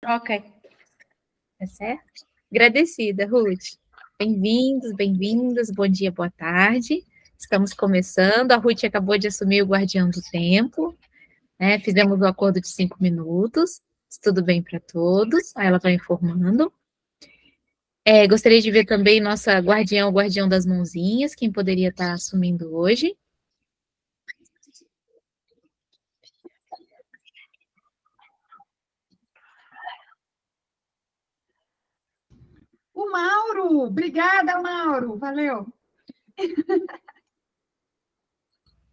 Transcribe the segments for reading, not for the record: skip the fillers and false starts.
Ok. Tá certo? Agradecida, Ruth. Bem-vindos, bem-vindas, bom dia, boa tarde. Estamos começando, a Ruth acabou de assumir o guardião do tempo, né? Fizemos o acordo de 5 minutos, tudo bem para todos, aí ela vai informando. Gostaria de ver também nossa guardiã, o guardião das mãozinhas, quem poderia estar assumindo hoje. O Mauro, obrigada, Mauro, valeu.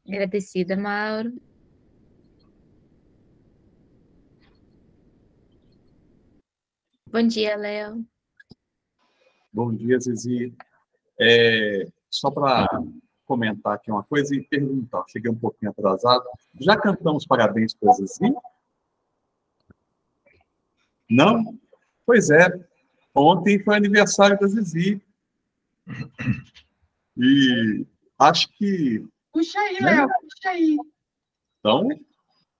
Agradecida, Mauro. Bom dia, Léo. Bom dia, Zizi. Só para comentar aqui uma coisa e perguntar, cheguei um pouquinho atrasado. Já cantamos parabéns para a Zizi? Não? Pois é. Ontem foi aniversário da Zizi. E acho que... Puxa aí, Léo, puxa aí. Então,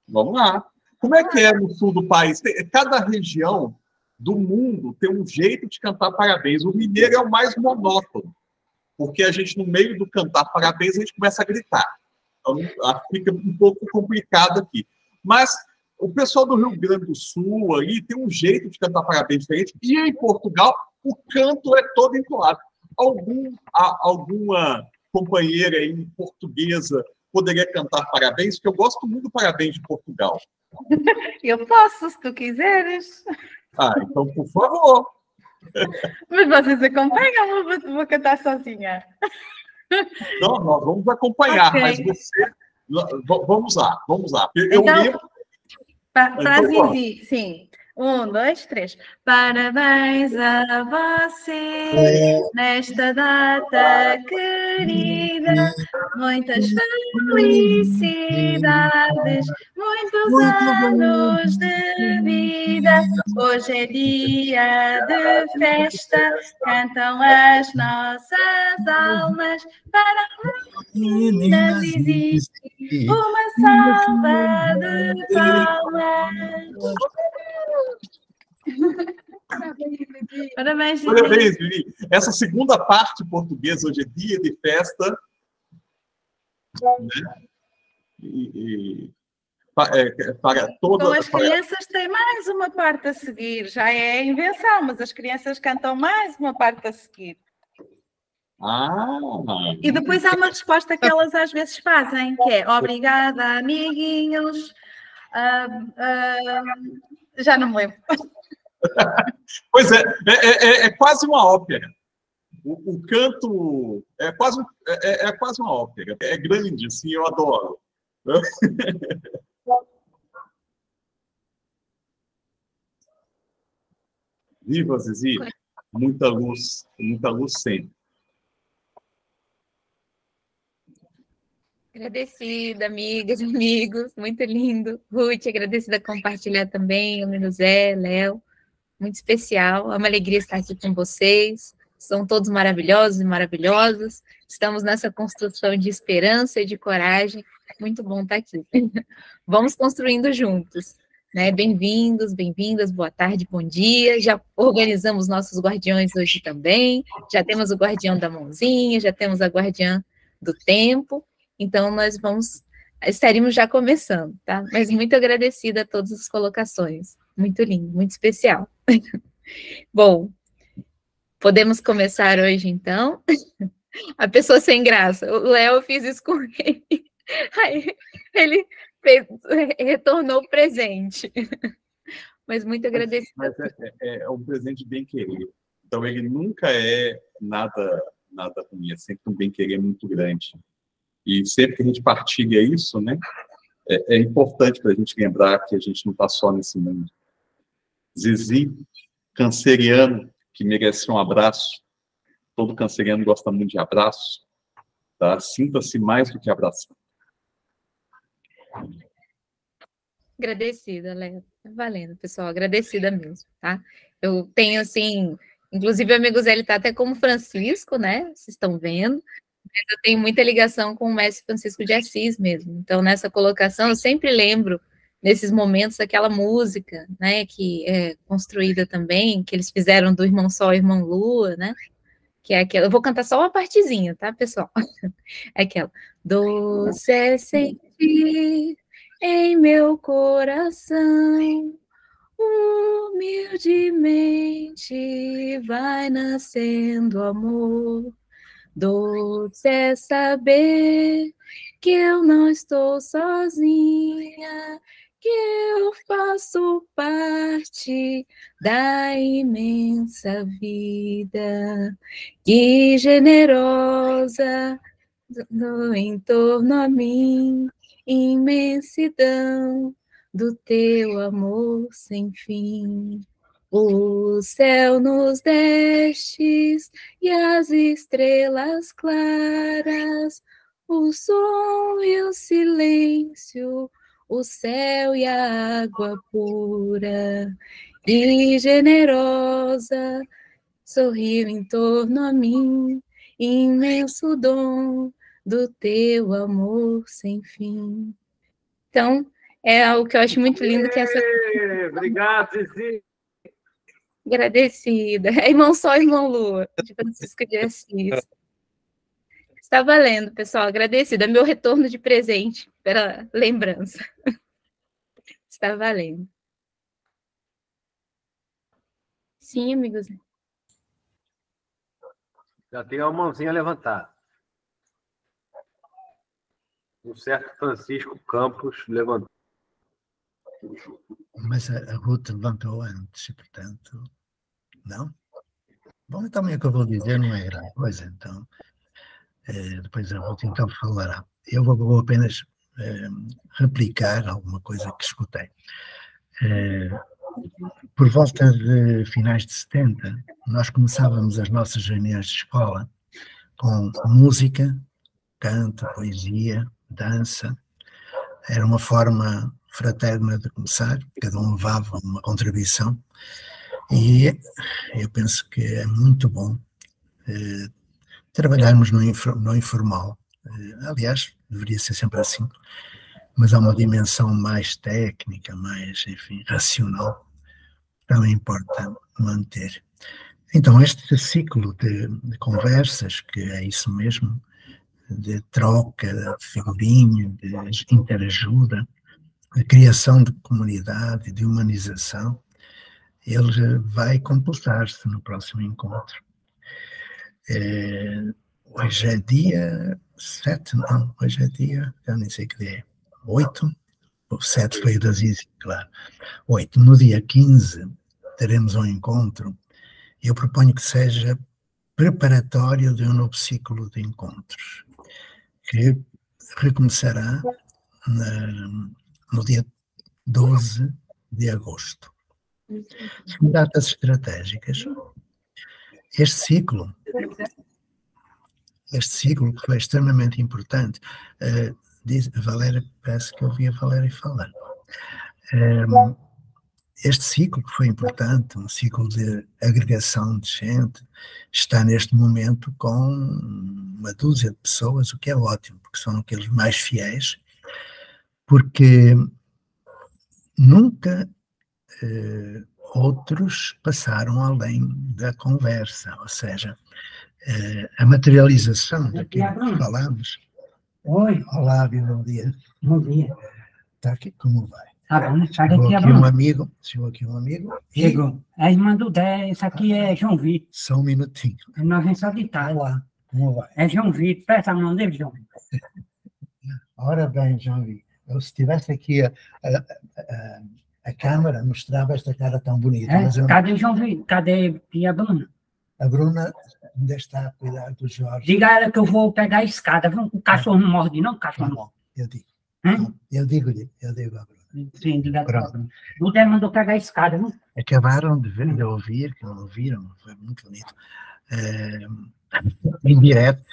vamos lá. Como é que é no sul do país? Cada região do mundo tem um jeito de cantar parabéns. O mineiro é o mais monótono, porque a gente, no meio do cantar parabéns, a gente começa a gritar. Então, fica um pouco complicado aqui. Mas o pessoal do Rio Grande do Sul aí tem um jeito de cantar parabéns diferente. E em Portugal, o canto é todo entoado. Alguma companheira aí portuguesa poderia cantar parabéns? Porque eu gosto muito do parabéns de Portugal. Eu posso, se tu quiseres. Então, por favor. Mas vocês acompanham ou vou cantar sozinha? Não, nós vamos acompanhar, Okay. mas você... Vamos lá. Então, para Zizi, sim. 1, 2, 3. Parabéns a você nesta data querida. Muitas felicidades, muitos anos de vida. Hoje é dia de festa, cantam as nossas almas para a menina Zizi. Uma salva de palmas. Parabéns, Zizi. Parabéns, Vivi. Essa segunda parte portuguesa, hoje é dia de festa. Né? Para toda... Então, as crianças têm mais uma parte a seguir. Já é invenção, mas as crianças cantam mais uma parte a seguir. E depois há uma resposta que elas às vezes fazem, que é obrigada, amiguinhos. Já não me lembro. Pois é quase uma ópera. O canto é quase uma ópera. É grande, assim, eu adoro. Viva, Zizi. Muita luz sempre. Agradecida, amigas, amigos, muito lindo. Ruth, agradecida compartilhar também, o Menuzé, Léo, muito especial, é uma alegria estar aqui com vocês, são todos maravilhosos e maravilhosas, estamos nessa construção de esperança e de coragem, muito bom estar aqui. Vamos construindo juntos, né? Bem-vindos, bem-vindas, boa tarde, bom dia, já organizamos nossos guardiões hoje também, já temos o guardião da mãozinha, já temos a guardiã do tempo, então nós estaríamos já começando, tá? Mas muito agradecida a todas as colocações, muito lindo, muito especial. Bom, podemos começar hoje, então? A pessoa sem graça, o Léo, eu fiz isso com ele, aí ele retornou presente, mas muito agradecida. Mas é um presente de bem-querer, então ele nunca é nada ruim, é sempre um bem-querer muito grande. E sempre que a gente partilha isso, né, é importante para a gente lembrar que a gente não está só nesse mundo. Zizi, canceriano, que merece um abraço. Todo canceriano gosta muito de abraço. Tá? Sinta-se mais do que abraçado. Agradecida, Léo. Tá valendo, pessoal. Agradecida mesmo, tá? Eu tenho, assim... Inclusive, o amigo Zé, ele está até como Francisco, né? Vocês estão vendo. Mas eu tenho muita ligação com o mestre Francisco de Assis mesmo. Então, nessa colocação, eu sempre lembro nesses momentos, aquela música, né, que é construída também, que eles fizeram do Irmão Sol e Irmão Lua, né, que é aquela, eu vou cantar só uma partezinha, tá, pessoal? É aquela, doce é sentir em meu coração, humildemente vai nascendo amor, doce é saber que eu não estou sozinha, que eu faço parte da imensa vida, que generosa no entorno a mim, imensidão do teu amor sem fim. O céu nos destes e as estrelas claras, o som e o silêncio, o céu e a água pura e generosa, sorriu em torno a mim, imenso dom do teu amor sem fim. Então, é algo que eu acho muito lindo, que é essa... Obrigado, Cici. Agradecida. É Irmão Sol, Irmão Lua, de Francisco de Assis. Está valendo, pessoal. Agradecida. É meu retorno de presente pela lembrança. Está valendo. Sim, amigos. Já tem uma mãozinha levantada. Um certo Francisco Campos levantou. Mas a Ruth levantou antes, e, portanto, não? Bom, então o que eu vou dizer não é grande coisa, então depois a Ruth então falará. Eu vou apenas replicar alguma coisa que escutei. Por volta de finais de 70, nós começávamos as nossas reuniões de escola com música, canto, poesia, dança. Era uma forma fraterna de começar, cada um levava uma contribuição, e eu penso que é muito bom trabalharmos no informal. Aliás, deveria ser sempre assim, mas há uma dimensão mais técnica, mais, enfim, racional, também importa manter. Então, este ciclo de conversas, que é isso mesmo, de troca, de figurinha, de interajuda, de criação de comunidade, de humanização, ele vai completar-se no próximo encontro. Hoje é dia 7, não, hoje é dia, já nem sei que dia é, 8, o 7 foi o da Zizi, claro, 8. No dia 15 teremos um encontro, eu proponho que seja preparatório de um novo ciclo de encontros, que recomeçará no dia 12 de agosto. São datas estratégicas. Este ciclo que foi extremamente importante, a Valéria, parece que eu ouvi a Valéria falar, este ciclo que foi importante, um ciclo de agregação de gente, está neste momento com uma dúzia de pessoas, o que é ótimo, porque são aqueles mais fiéis, porque nunca outros passaram além da conversa, ou seja, a materialização daquilo que falamos. Oi. Olá, bom dia. Bom dia. Está aqui, como vai? Tá bom, sai Chegou daqui, aqui Bruno. um amigo. Chegou aqui um amigo. Chegou. É a irmã do Dé, esse aqui é João Vitor. Só um minutinho. Nós vem só de tarde. Olá, como vai? É João Vitor, presta a mão dele, João. Ora bem, João Vitor, eu se tivesse aqui a câmara, mostrava esta cara tão bonita. É? Mas eu, Cadê o João Vitor? Cadê a Bruna? a Bruna ainda está a cuidar do Jorge. Diga a ela que eu vou pegar a escada. Viu? O cachorro não morde, não? O cachorro não morde. Eu digo. Hã? Eu digo-lhe a Bruna. Sim, diga a Pronto. Bruna. O Dé mandou pegar a escada, viu? Acabaram de ver, de ouvir, que não ouviram, foi muito bonito. Em direto.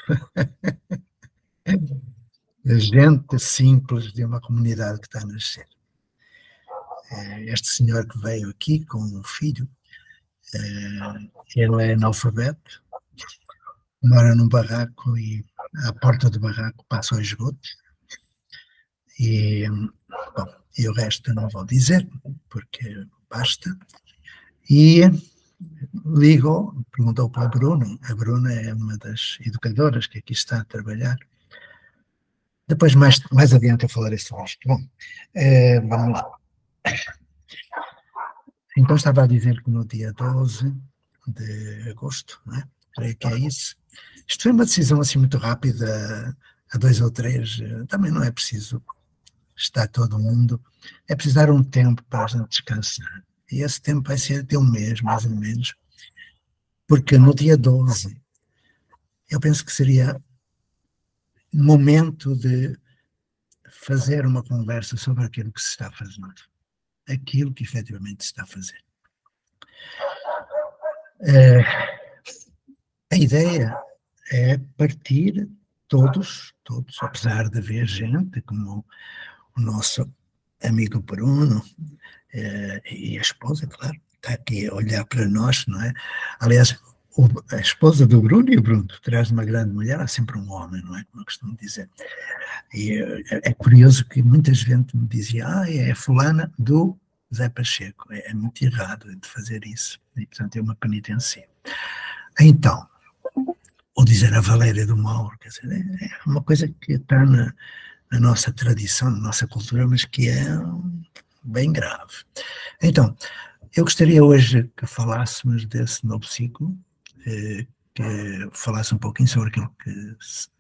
Gente simples de uma comunidade que está a nascer. Este senhor que veio aqui com um filho, ele é analfabeto, mora num barraco e à porta do barraco passa o esgoto. E, bom, e o resto eu não vou dizer, porque basta. E ligou, perguntou para a Bruna. A Bruna é uma das educadoras que aqui está a trabalhar. Depois, mais adiante, eu falarei sobre isto. Bom, vamos lá. Então, estava a dizer que no dia 12 de agosto, não é? Creio que é isso. Isto foi uma decisão assim muito rápida, a 2 ou 3, também não é preciso estar todo mundo, é preciso dar um tempo para a gente descansar. E esse tempo vai ser de um mês, mais ou menos, porque no dia 12, eu penso que seria momento de fazer uma conversa sobre aquilo que se está fazendo, aquilo que efetivamente se está a fazer. A ideia é partir todos, apesar de haver gente, como o nosso amigo Bruno, e a esposa, claro, está aqui a olhar para nós, não é? Aliás, a esposa do Bruno e o Bruno, atrás de uma grande mulher, há sempre um homem, não é? Como eu costumo dizer. E é curioso que muita gente me dizia, é fulana do Zé Pacheco. É muito errado de fazer isso. E, portanto, é uma penitência. Então, ou dizer a Valéria do Mauro, quer dizer, é uma coisa que está na nossa tradição, na nossa cultura, mas que é bem grave. Então, eu gostaria hoje que falássemos desse novo ciclo, que falasse um pouquinho sobre aquilo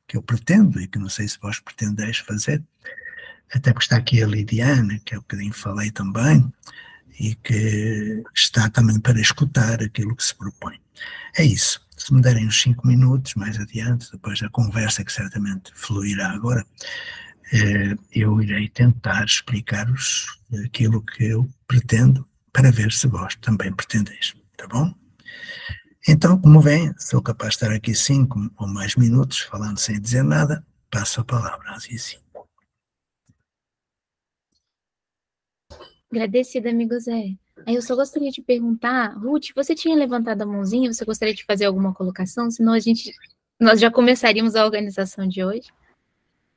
que eu pretendo e que não sei se vós pretendeis fazer, até porque está aqui a Lidiana, que é um bocadinho falei também, e que está também para escutar aquilo que se propõe. É isso. Se me derem uns 5 minutos mais adiante, depois da conversa que certamente fluirá agora, eu irei tentar explicar-vos aquilo que eu pretendo para ver se vós também pretendeis, tá bom? Então, como vem, sou capaz de estar aqui 5 ou mais minutos falando sem dizer nada, passo a palavra à Zizi. Agradecida, amigo Zé. Aí eu só gostaria de perguntar, Ruth, você tinha levantado a mãozinha, você gostaria de fazer alguma colocação? Senão nós já começaríamos a organização de hoje.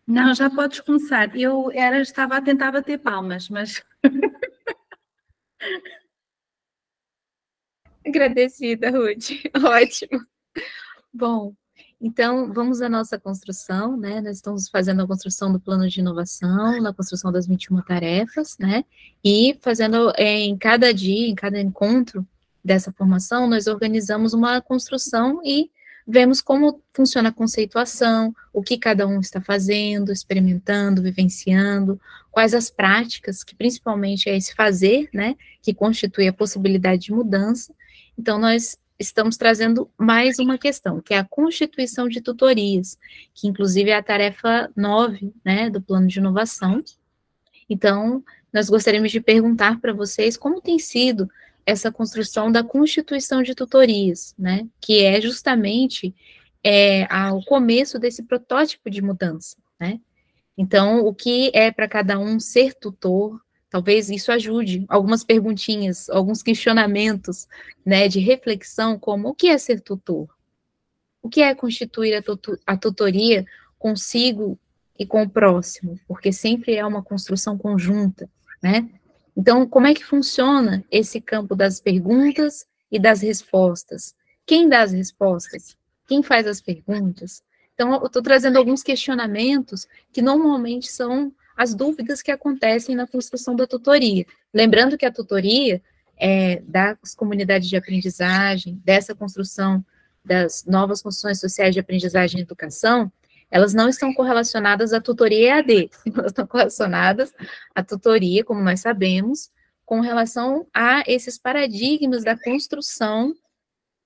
Não, já podes começar. Eu estava a tentar bater palmas, mas... Agradecida, Ruth. Ótimo. Bom, então vamos à nossa construção, né? Nós estamos fazendo a construção do plano de inovação, na construção das 21 tarefas, né? E fazendo em cada dia, em cada encontro dessa formação, nós organizamos uma construção e vemos como funciona a conceituação, o que cada um está fazendo, experimentando, vivenciando, quais as práticas, que principalmente é esse fazer, né, que constitui a possibilidade de mudança. Então, nós estamos trazendo mais uma questão, que é a constituição de tutorias, que inclusive é a tarefa 9, né, do plano de inovação. Então, nós gostaríamos de perguntar para vocês como tem sido essa construção da constituição de tutorias, né, que é justamente o começo desse protótipo de mudança, né. Então, o que é para cada um ser tutor, talvez isso ajude, algumas perguntinhas, alguns questionamentos, né, de reflexão, como o que é ser tutor? O que é constituir a tutoria consigo e com o próximo? Porque sempre é uma construção conjunta, né? Então, como é que funciona esse campo das perguntas e das respostas? Quem dá as respostas? Quem faz as perguntas? Então, eu estou trazendo alguns questionamentos que normalmente são as dúvidas que acontecem na construção da tutoria. Lembrando que a tutoria das comunidades de aprendizagem, dessa construção das novas construções sociais de aprendizagem e educação, elas não estão correlacionadas à tutoria EAD, elas estão correlacionadas à tutoria, como nós sabemos, com relação a esses paradigmas da construção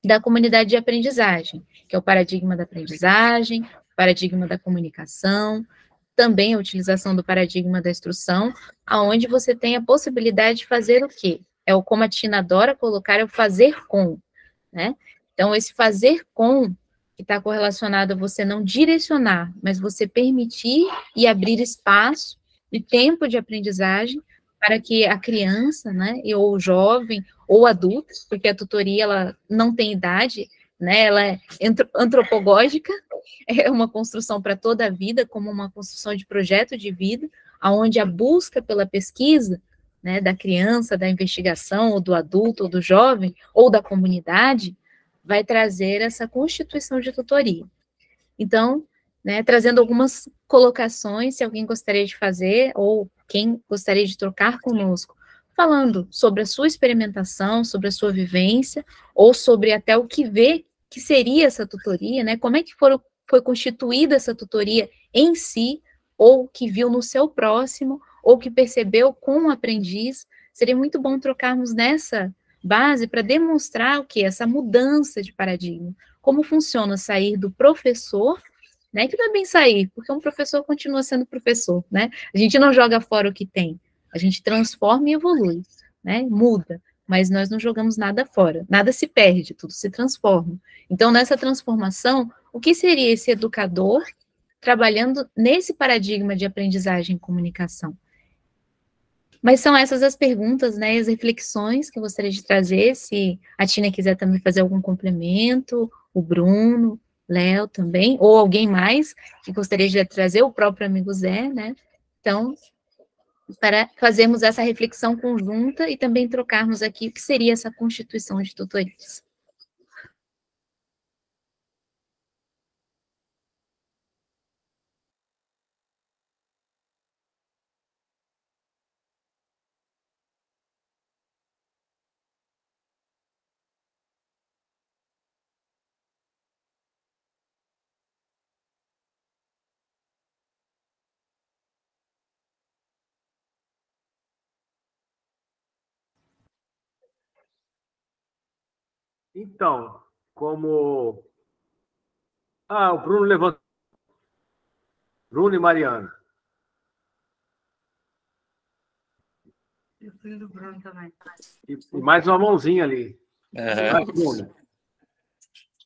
da comunidade de aprendizagem, que é o paradigma da aprendizagem, o paradigma da comunicação, também a utilização do paradigma da instrução, aonde você tem a possibilidade de fazer o quê? É o como a Tina adora colocar, é o fazer com, né? Então, esse fazer com, que está correlacionado a você não direcionar, mas você permitir e abrir espaço e tempo de aprendizagem para que a criança, né, ou o jovem, ou adulto, porque a tutoria, ela não tem idade, né, ela é antropogógica, é uma construção para toda a vida, como uma construção de projeto de vida, onde a busca pela pesquisa, né, da criança, da investigação, ou do adulto, ou do jovem, ou da comunidade, vai trazer essa constituição de tutoria. Então, né, trazendo algumas colocações, se alguém gostaria de fazer, ou quem gostaria de trocar conosco, falando sobre a sua experimentação, sobre a sua vivência, ou sobre até o que vê que seria essa tutoria, né, como é que foi constituída essa tutoria em si, ou que viu no seu próximo, ou que percebeu com o aprendiz. Seria muito bom trocarmos nessa base para demonstrar o que? Essa mudança de paradigma. Como funciona sair do professor, né, que não é bem sair, porque um professor continua sendo professor, né? A gente não joga fora o que tem, a gente transforma e evolui, né? Muda, mas nós não jogamos nada fora, nada se perde, tudo se transforma. Então, nessa transformação, o que seria esse educador trabalhando nesse paradigma de aprendizagem e comunicação? Mas são essas as perguntas, né, as reflexões que eu gostaria de trazer, se a Tina quiser também fazer algum complemento, o Bruno, Léo também, ou alguém mais que gostaria de trazer, o próprio amigo Zé, né? Então, para fazermos essa reflexão conjunta e também trocarmos aqui o que seria essa constituição de tutorias. Então, como... Ah, o Bruno levantou. Bruno e Mariana. Eu fui do Bruno também. E mais uma mãozinha ali. Aham. Vai, Bruno.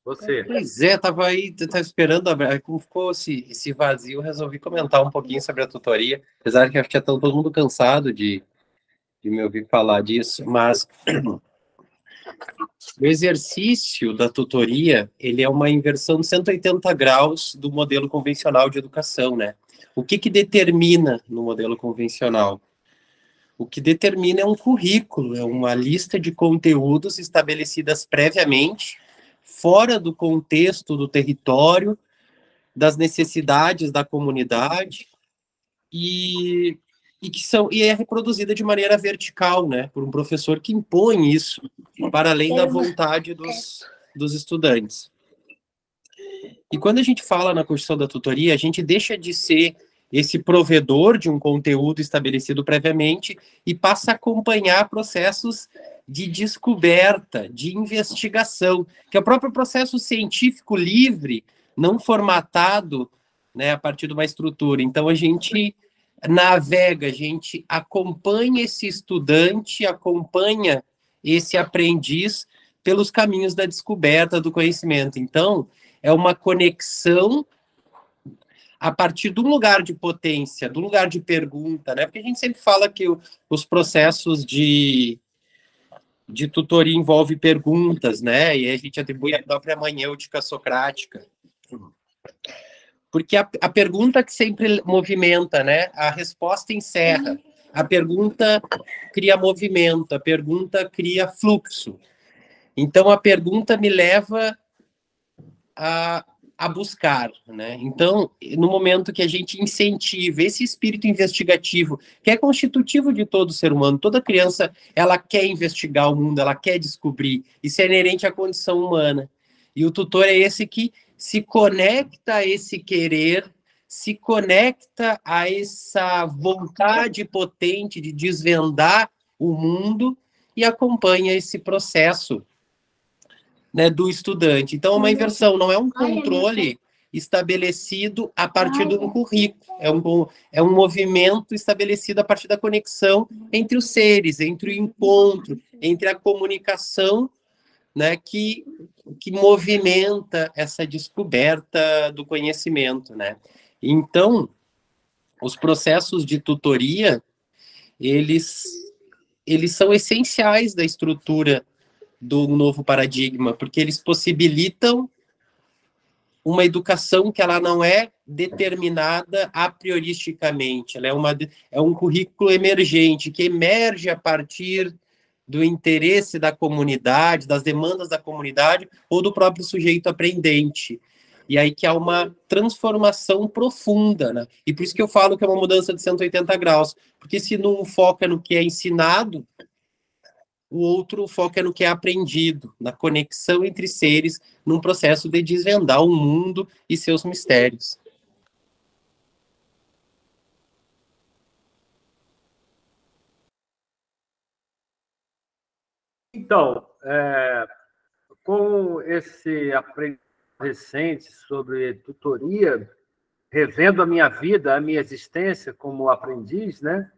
Você. Pois é, tava aí, tava esperando, como ficou esse vazio, eu resolvi comentar um pouquinho sobre a tutoria, apesar que acho que já está todo mundo cansado de me ouvir falar disso, mas o exercício da tutoria, ele é uma inversão de 180 graus do modelo convencional de educação, né? O que determina no modelo convencional? O que determina é um currículo, é uma lista de conteúdos estabelecidas previamente, fora do contexto do território, das necessidades da comunidade, e é reproduzida de maneira vertical, né, por um professor que impõe isso para além da vontade dos estudantes. E quando a gente fala na construção da tutoria, a gente deixa de ser esse provedor de um conteúdo estabelecido previamente e passa a acompanhar processos de descoberta, de investigação, que é o próprio processo científico livre, não formatado, né, a partir de uma estrutura. Então, a gente navega, a gente acompanha esse estudante, acompanha esse aprendiz pelos caminhos da descoberta do conhecimento. Então, é uma conexão a partir de um lugar de potência, do lugar de pergunta, né? Porque a gente sempre fala que os processos de tutoria envolvem perguntas, né? E aí a gente atribui a própria manhêutica socrática. Porque a pergunta que sempre movimenta, né? A resposta encerra. A pergunta cria movimento, a pergunta cria fluxo. Então, a pergunta me leva a buscar, né? Então, no momento que a gente incentiva esse espírito investigativo, que é constitutivo de todo ser humano, toda criança, ela quer investigar o mundo, ela quer descobrir, isso é inerente à condição humana. E o tutor é esse que se conecta a esse querer, se conecta a essa vontade potente de desvendar o mundo e acompanha esse processo, né, do estudante. Então, é uma inversão, não é um controle estabelecido a partir de um currículo, é um movimento estabelecido a partir da conexão entre os seres, entre o encontro, entre a comunicação, né, que movimenta essa descoberta do conhecimento, né? Então, os processos de tutoria, eles são essenciais da estrutura do novo paradigma, porque eles possibilitam uma educação que ela não é determinada a prioristicamente, ela é um currículo emergente, que emerge a partir do interesse da comunidade, das demandas da comunidade, ou do próprio sujeito aprendente. E aí que há uma transformação profunda, né? E por isso que eu falo que é uma mudança de 180 graus, porque se num foca no que é ensinado, o outro foca no que é aprendido, na conexão entre seres, num processo de desvendar o mundo e seus mistérios. Então, com esse aprendizado recente sobre tutoria, revendo a minha vida, a minha existência como aprendiz, né,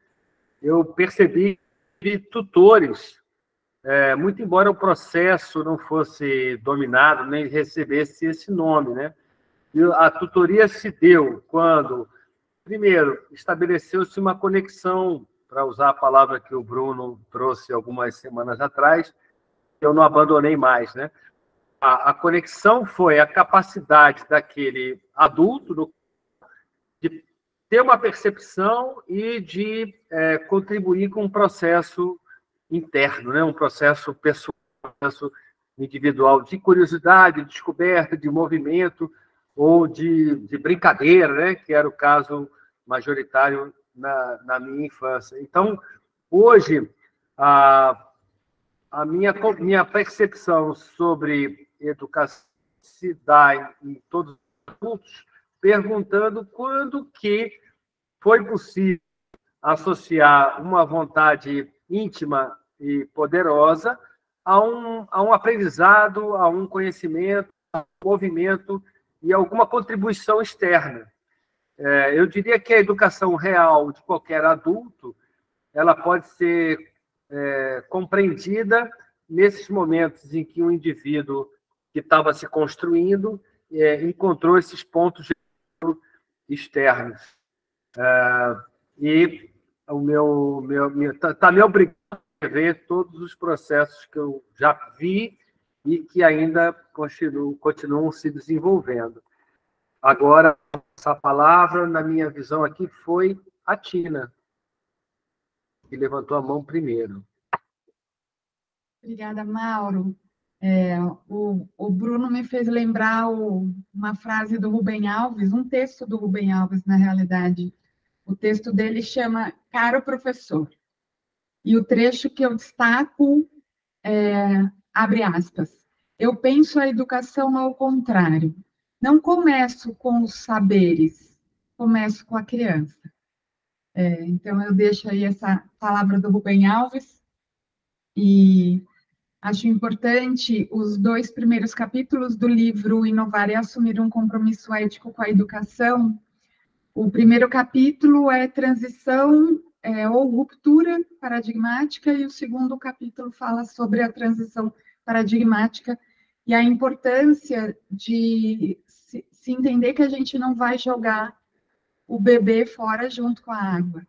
eu percebi que tutores, muito embora o processo não fosse dominado, nem recebesse esse nome, né, e a tutoria se deu quando, primeiro, estabeleceu-se uma conexão, para usar a palavra que o Bruno trouxe algumas semanas atrás, que eu não abandonei mais, né? A conexão foi a capacidade daquele adulto de ter uma percepção e de contribuir com um processo interno, né? Um processo pessoal, um processo individual de curiosidade, de descoberta, de movimento ou de brincadeira, né? Que era o caso majoritário na minha infância. Então, hoje, a minha percepção sobre educação se dá em todos os adultos, perguntando quando que foi possível associar uma vontade íntima e poderosa a um aprendizado, a um conhecimento, a um movimento e alguma contribuição externa. Eu diria que a educação real de qualquer adulto, ela pode ser compreendida nesses momentos em que o indivíduo que estava se construindo encontrou esses pontos externos. E está me obrigando a ver todos os processos que eu já vi e que ainda continuam se desenvolvendo. Agora, essa palavra, na minha visão aqui, foi a Tina, que levantou a mão primeiro. Obrigada, Mauro. O Bruno me fez lembrar uma frase do Rubem Alves, um texto do Rubem Alves, na realidade. O texto dele chama Caro Professor. E o trecho que eu destaco abre aspas. Eu penso a educação ao contrário. Não começo com os saberes, começo com a criança. Então, eu deixo aí essa palavra do Rubem Alves e acho importante os 2 primeiros capítulos do livro Inovar e Assumir um Compromisso Ético com a Educação. O primeiro capítulo é transição ou ruptura paradigmática e o segundo capítulo fala sobre a transição paradigmática e a importância de se entender que a gente não vai jogar o bebê fora junto com a água,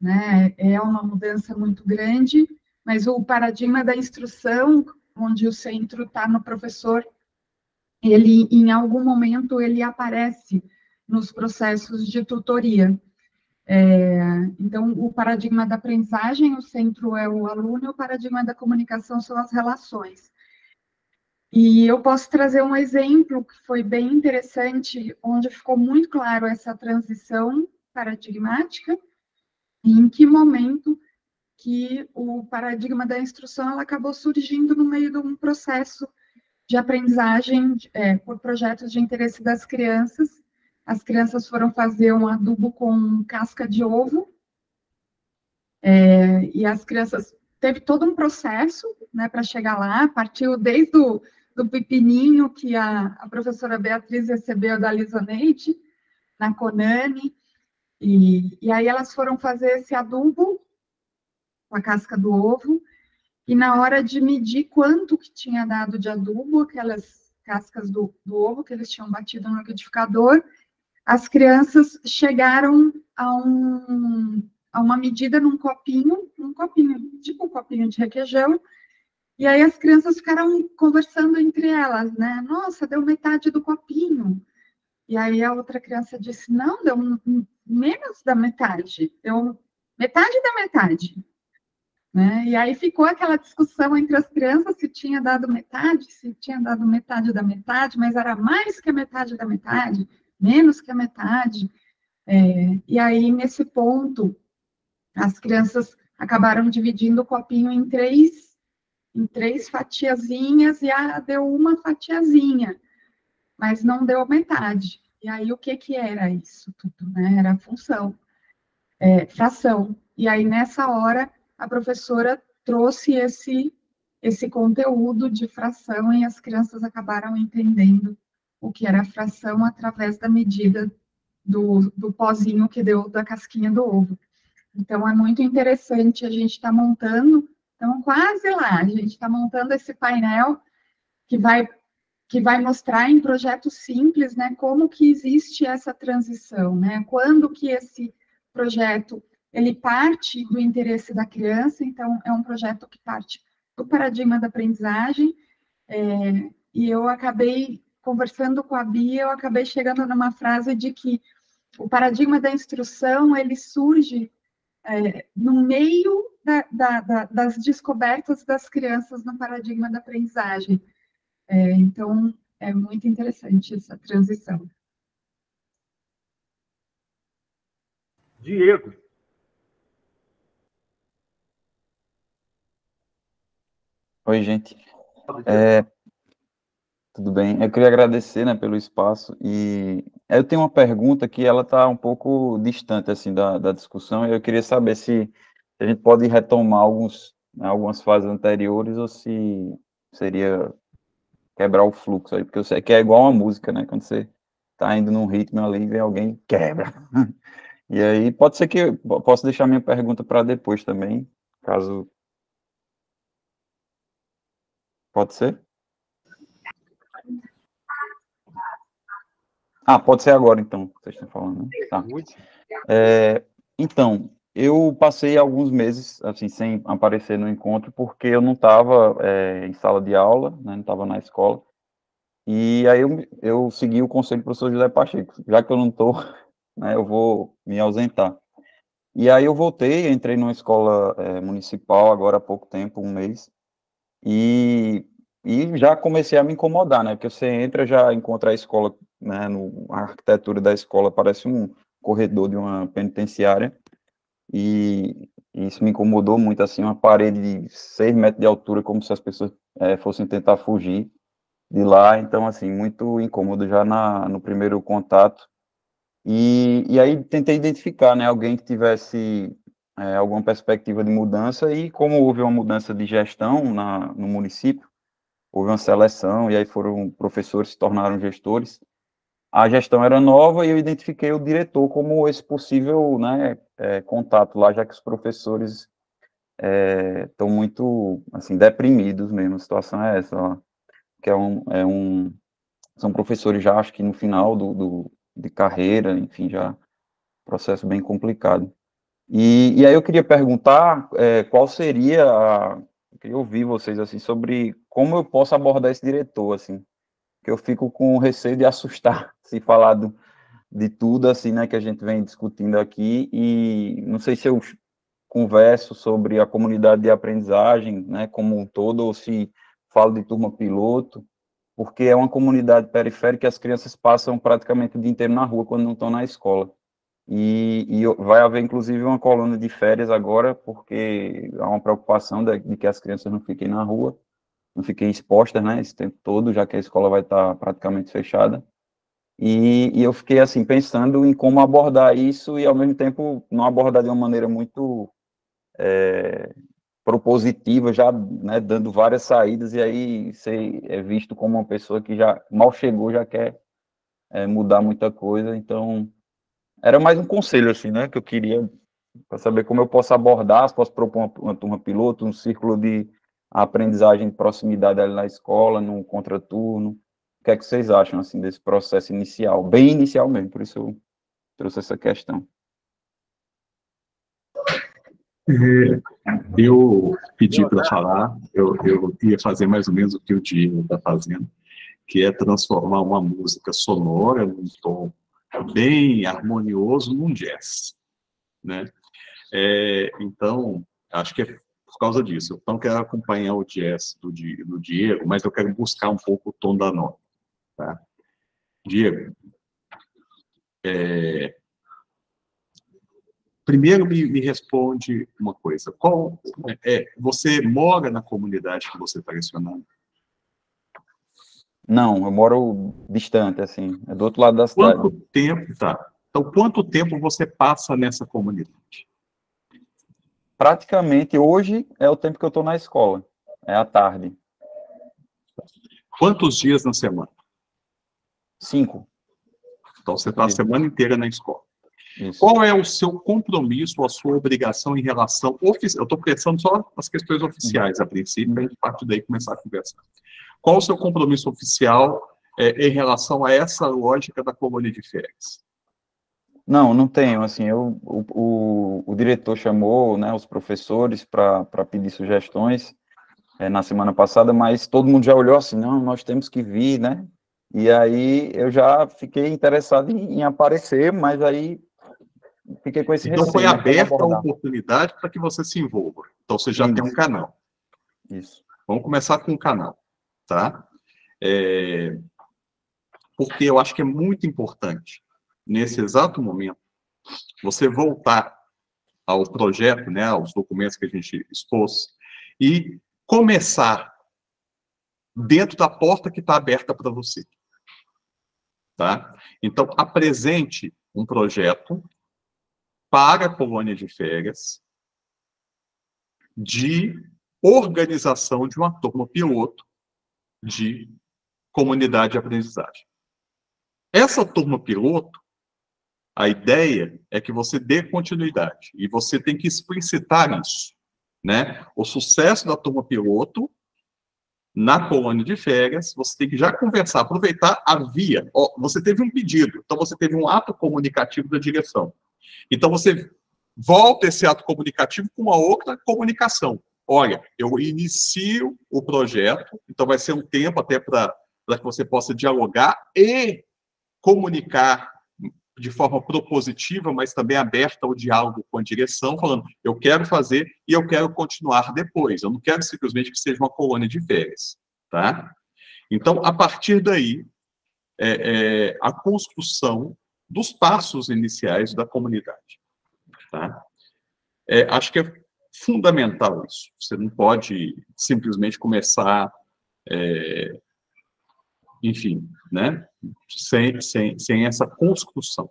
né? É uma mudança muito grande, mas o paradigma da instrução, onde o centro está no professor, ele, em algum momento, ele aparece nos processos de tutoria. Então, o paradigma da aprendizagem, o centro é o aluno, e o paradigma da comunicação são as relações. E eu posso trazer um exemplo que foi bem interessante, onde ficou muito claro essa transição paradigmática, e em que momento que o paradigma da instrução ela acabou surgindo no meio de um processo de aprendizagem por projetos de interesse das crianças. As crianças foram fazer um adubo com casca de ovo, e as crianças teve todo um processo, né, para chegar lá, partiu desde do pepininho que a professora Beatriz recebeu da Lisoneide, na Conani, e aí elas foram fazer esse adubo com a casca do ovo, e na hora de medir quanto que tinha dado de adubo, aquelas cascas do ovo que eles tinham batido no liquidificador, as crianças chegaram a uma medida num copinho, tipo um copinho de requeijão, e aí as crianças ficaram conversando entre elas, né? Nossa, deu metade do copinho. E aí a outra criança disse, não, deu menos da metade, deu metade da metade. Né? E aí ficou aquela discussão entre as crianças se tinha dado metade, se tinha dado metade da metade, mas era mais que a metade da metade, menos que a metade. E aí, nesse ponto, as crianças acabaram dividindo o copinho em três fatiazinhas, e deu uma fatiazinha, mas não deu metade. E aí, o que era isso tudo? Né? Era função, fração. E aí, nessa hora, a professora trouxe esse conteúdo de fração e as crianças acabaram entendendo o que era fração através da medida do pozinho que deu da casquinha do ovo. Então, é muito interessante, a gente está montando, então, quase lá, a gente está montando esse painel que vai mostrar em projetos simples, né, como que existe essa transição, né, quando que esse projeto, ele parte do interesse da criança, então, é um projeto que parte do paradigma da aprendizagem, e eu acabei, conversando com a Bia, eu acabei chegando numa frase de que o paradigma da instrução, ele surge no meio das descobertas das crianças no paradigma da aprendizagem. Então, é muito interessante essa transição. Diego. Oi, gente. Tudo bem? Eu queria agradecer, né, pelo espaço, e eu tenho uma pergunta que ela está um pouco distante, assim, da discussão, e eu queria saber se a gente pode retomar algumas fases anteriores, ou se seria quebrar o fluxo aí, porque eu sei que é igual uma música, né, quando você está indo num ritmo ali, vem alguém quebra. E aí, pode ser que eu possa deixar minha pergunta para depois também, caso... Pode ser? Pode ser agora, então, que vocês estão falando, né? Tá. Então, eu passei alguns meses, assim, sem aparecer no encontro, porque eu não estava em sala de aula, né, não estava na escola, e aí eu segui o conselho do professor José Pacheco, já que eu não estou, né, eu vou me ausentar. E aí eu voltei, entrei numa escola municipal agora há pouco tempo, um mês, e já comecei a me incomodar, né, porque você entra, já encontra a escola, né, a arquitetura da escola parece um corredor de uma penitenciária, e isso me incomodou muito, assim, uma parede de 6 metros de altura, como se as pessoas fossem tentar fugir de lá, então, assim, muito incômodo já no primeiro contato, e aí tentei identificar, né, alguém que tivesse alguma perspectiva de mudança, e como houve uma mudança de gestão no município, houve uma seleção, e aí professores se tornaram gestores, a gestão era nova e eu identifiquei o diretor como esse possível, né, contato lá, já que os professores estão muito, assim, deprimidos mesmo, a situação é essa, ó, que são professores já, acho que no final de carreira, enfim, já processo bem complicado. E aí eu queria perguntar qual seria, eu queria ouvir vocês, assim, sobre como eu posso abordar esse diretor, assim, que eu fico com receio de assustar, se falar de tudo, assim, né, que a gente vem discutindo aqui, e não sei se eu converso sobre a comunidade de aprendizagem, né, como um todo, ou se falo de turma piloto, porque é uma comunidade periférica que as crianças passam praticamente o dia inteiro na rua quando não estão na escola. E vai haver, inclusive, uma coluna de férias agora, porque há uma preocupação de que as crianças não fiquem na rua, não fiquem expostas, né, esse tempo todo, já que a escola vai estar praticamente fechada. E eu fiquei, assim, pensando em como abordar isso e, ao mesmo tempo, não abordar de uma maneira muito propositiva, já, né, dando várias saídas, e aí ser visto como uma pessoa que já mal chegou, já quer mudar muita coisa. Então, era mais um conselho, assim, né, que eu queria, para saber como eu posso abordar, se posso propor uma turma piloto, um círculo de aprendizagem de proximidade ali na escola, num contraturno. O que é que vocês acham, assim, desse processo inicial? Bem inicial mesmo, por isso eu trouxe essa questão. Eu pedi para falar, eu ia fazer mais ou menos o que o Diego está fazendo, que é transformar uma música sonora num tom bem harmonioso num jazz, né? Então, acho que é por causa disso. Eu não quero acompanhar o jazz do Diego, mas eu quero buscar um pouco o tom da nota, tá? Diego, primeiro me responde uma coisa. Você mora na comunidade que você está lecionando? Não, eu moro distante, assim, é do outro lado da cidade. Quanto tempo, tá? Então, quanto tempo você passa nessa comunidade? Praticamente, hoje é o tempo que eu estou na escola, é à tarde. Quantos dias na semana? 5. Então, você está a semana inteira na escola. Isso. Qual é o seu compromisso, a sua obrigação em relação... Eu estou pensando só nas questões oficiais, a princípio, para a gente partir daí começar a conversar. Qual o seu compromisso oficial em relação a essa lógica da colônia de férias? Não tenho, assim, o diretor chamou, né, os professores para pedir sugestões na semana passada, mas todo mundo já olhou assim, não, nós temos que vir, né, e aí eu já fiquei interessado em aparecer, mas aí fiquei com esse receio. Então foi aberta a oportunidade para que você se envolva, então você já tem um canal. Isso. Vamos começar com o canal, tá? Porque eu acho que é muito importante, nesse exato momento, você voltar ao projeto, né, aos documentos que a gente expôs, e começar dentro da porta que está aberta para você. Tá? Então, apresente um projeto para a colônia de férias de organização de uma turma piloto de comunidade de aprendizagem. Essa turma piloto, a ideia é que você dê continuidade, e você tem que explicitar isso, né? O sucesso da turma piloto na colônia de férias, você tem que já conversar, aproveitar a via. Você teve um pedido, então você teve um ato comunicativo da direção. Então você volta esse ato comunicativo com uma outra comunicação. Olha, eu inicio o projeto, então vai ser um tempo até para que você possa dialogar e comunicar de forma propositiva, mas também aberta ao diálogo com a direção, falando, eu quero fazer e eu quero continuar depois. Eu não quero simplesmente que seja uma colônia de férias, tá? Então, a partir daí, a construção dos passos iniciais da comunidade, tá? Acho que é fundamental isso. Você não pode simplesmente começar, enfim, né? Sem essa construção.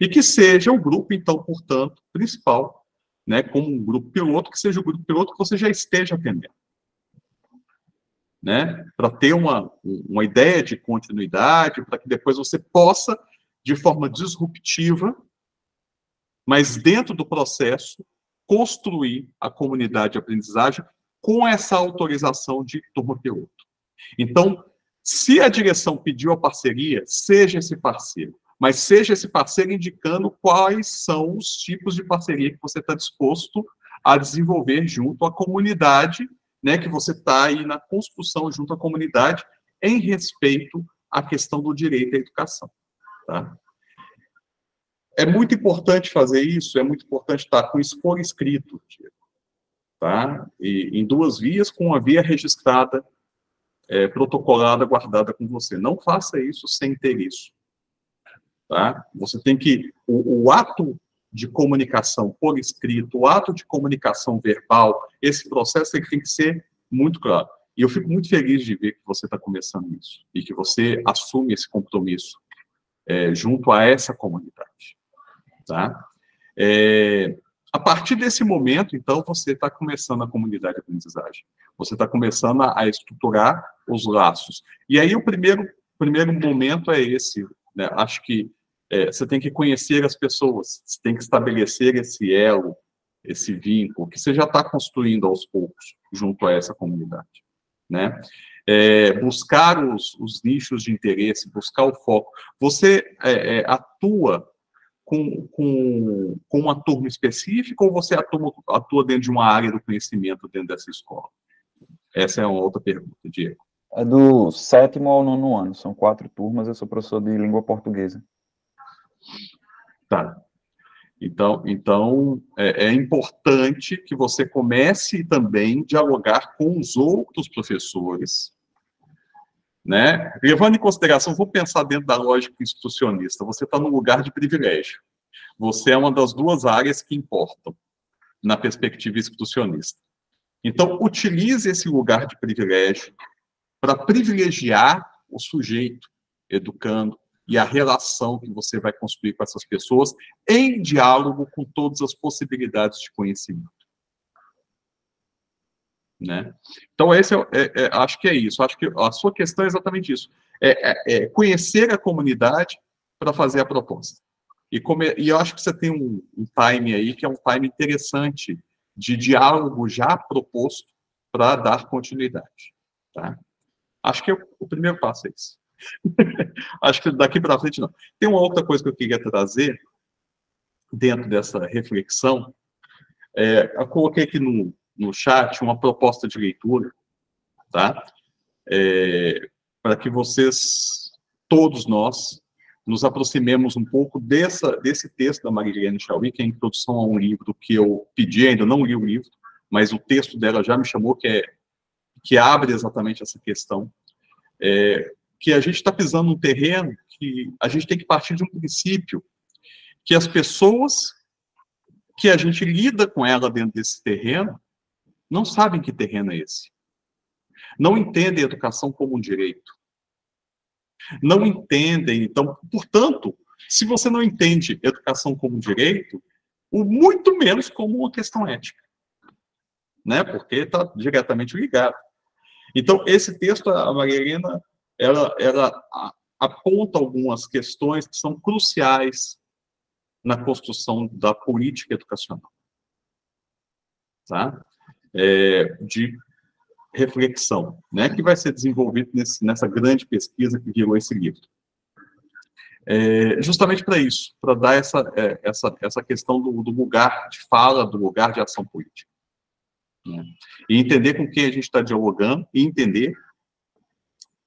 E que seja o grupo, então, portanto, principal, né, como um grupo piloto, que seja o grupo piloto que você já esteja atendendo. Né? Para ter uma ideia de continuidade, para que depois você possa, de forma disruptiva, mas dentro do processo, construir a comunidade de aprendizagem com essa autorização de turma piloto. Então, se a direção pediu a parceria, seja esse parceiro, mas seja esse parceiro indicando quais são os tipos de parceria que você está disposto a desenvolver junto à comunidade, né, que você está aí na construção junto à comunidade, em respeito à questão do direito à educação. Tá? É muito importante fazer isso, é muito importante estar com isso por escrito, tá? E em 2 vias, com uma via registrada, protocolada, guardada com você. Não faça isso sem ter isso. Tá? Você tem que... O ato de comunicação por escrito, o ato de comunicação verbal, esse processo tem que ser muito claro. E eu fico muito feliz de ver que você está começando isso, e que você assume esse compromisso junto a essa comunidade. Tá? A partir desse momento, então, você está começando a comunidade de aprendizagem. Você está começando a estruturar os laços. E aí o primeiro momento é esse, né? Acho que você tem que conhecer as pessoas, você tem que estabelecer esse elo, esse vínculo, que você já está construindo aos poucos, junto a essa comunidade. Né? Buscar os nichos de interesse, buscar o foco. Você atua com uma turma específica ou você atua dentro de uma área do conhecimento dentro dessa escola? Essa é uma outra pergunta, Diego. É do 7º ao 9º ano, são 4 turmas, eu sou professor de língua portuguesa. Tá. Então é importante que você comece também a dialogar com os outros professores, né? Levando em consideração, vou pensar dentro da lógica institucionista, você está num lugar de privilégio. Você é uma das 2 áreas que importam na perspectiva institucionista. Então, utilize esse lugar de privilégio para privilegiar o sujeito educando e a relação que você vai construir com essas pessoas em diálogo com todas as possibilidades de conhecimento. Né? Então, acho que é isso. Acho que a sua questão é exatamente isso. Conhecer a comunidade para fazer a proposta. E eu acho que você tem um time aí, que é um time interessante de diálogo já proposto para dar continuidade. Tá? Acho que o primeiro passo é isso. Acho que daqui para frente não. Tem uma outra coisa que eu queria trazer dentro dessa reflexão. Eu coloquei aqui no chat uma proposta de leitura, tá? Para que vocês, todos nós, nos aproximemos um pouco desse texto da Marilene Chaui, que é a introdução a um livro que eu pedi, ainda não li o livro, mas o texto dela já me chamou, que abre exatamente essa questão, que a gente está pisando num terreno que a gente tem que partir de um princípio, que as pessoas que a gente lida com ela dentro desse terreno não sabem que terreno é esse. Não entendem a educação como um direito. Não entendem, então, portanto, se você não entende educação como um direito, muito menos como uma questão ética, né? Porque está diretamente ligado. Então, esse texto, a Marilena, ela aponta algumas questões que são cruciais na construção da política educacional, tá? De reflexão, né, que vai ser desenvolvido nessa grande pesquisa que virou esse livro. Justamente para isso, para dar essa questão do lugar de fala, do lugar de ação política. Né? E entender com quem a gente está dialogando, e entender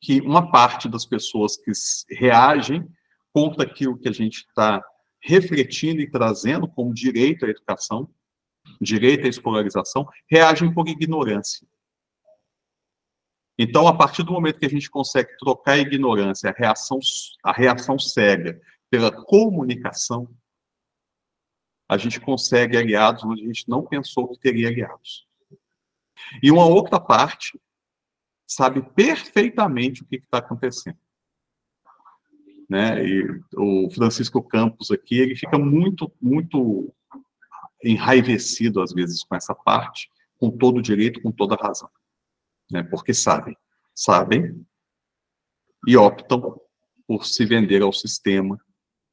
que uma parte das pessoas que reagem contra aquilo que a gente está refletindo e trazendo como direito à educação, direito à escolarização, reagem por ignorância. Então, a partir do momento que a gente consegue trocar a ignorância, a reação cega pela comunicação, a gente consegue aliados onde a gente não pensou que teria aliados. E uma outra parte sabe perfeitamente o que está acontecendo. Né? E o Francisco Campos aqui, ele fica muito, muito enraivecido, às vezes, com essa parte, com todo o direito, com toda a razão. Né? Porque sabem e optam por se vender ao sistema,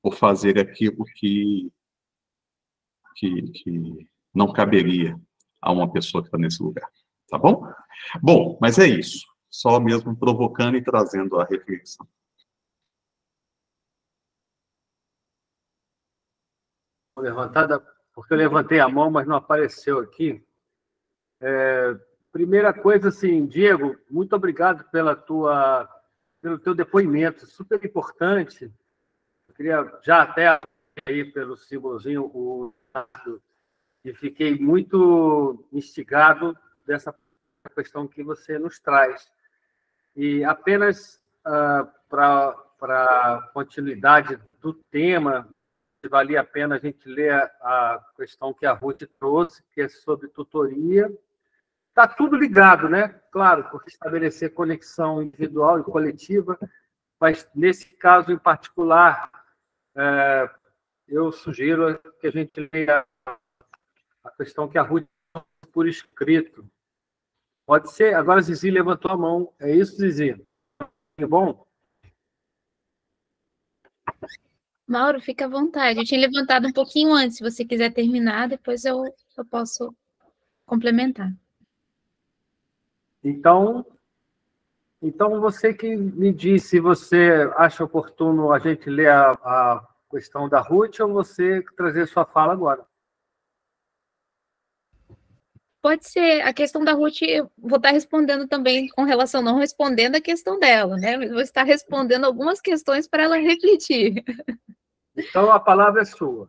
por fazer aquilo que não caberia a uma pessoa que está nesse lugar. Tá bom? Bom, mas é isso. Só mesmo provocando e trazendo a reflexão. Levantada, porque eu levantei a mão, mas não apareceu aqui. Primeira coisa, assim, Diego, muito obrigado pelo teu depoimento, super importante. Eu queria já até aí pelo símbolozinho, e fiquei muito instigado dessa questão que você nos traz. E apenas para continuidade do tema, valia a pena a gente ler a questão que a Ruth trouxe, que é sobre tutoria. Está tudo ligado, né? Claro, porque estabelecer conexão individual e coletiva, mas nesse caso em particular, eu sugiro que a gente leia a questão que a Ruth trouxe por escrito. Pode ser? Agora a Zizi levantou a mão. É isso, Zizi? É bom? Mauro, fica à vontade. Eu tinha levantado um pouquinho antes. Se você quiser terminar, depois eu posso complementar. Então, você que me diz se você acha oportuno a gente ler a questão da Ruth ou você trazer sua fala agora. Pode ser. A questão da Ruth, eu vou estar respondendo também com relação, não respondendo a questão dela, né? Mas vou estar respondendo algumas questões para ela refletir. Então, a palavra é sua.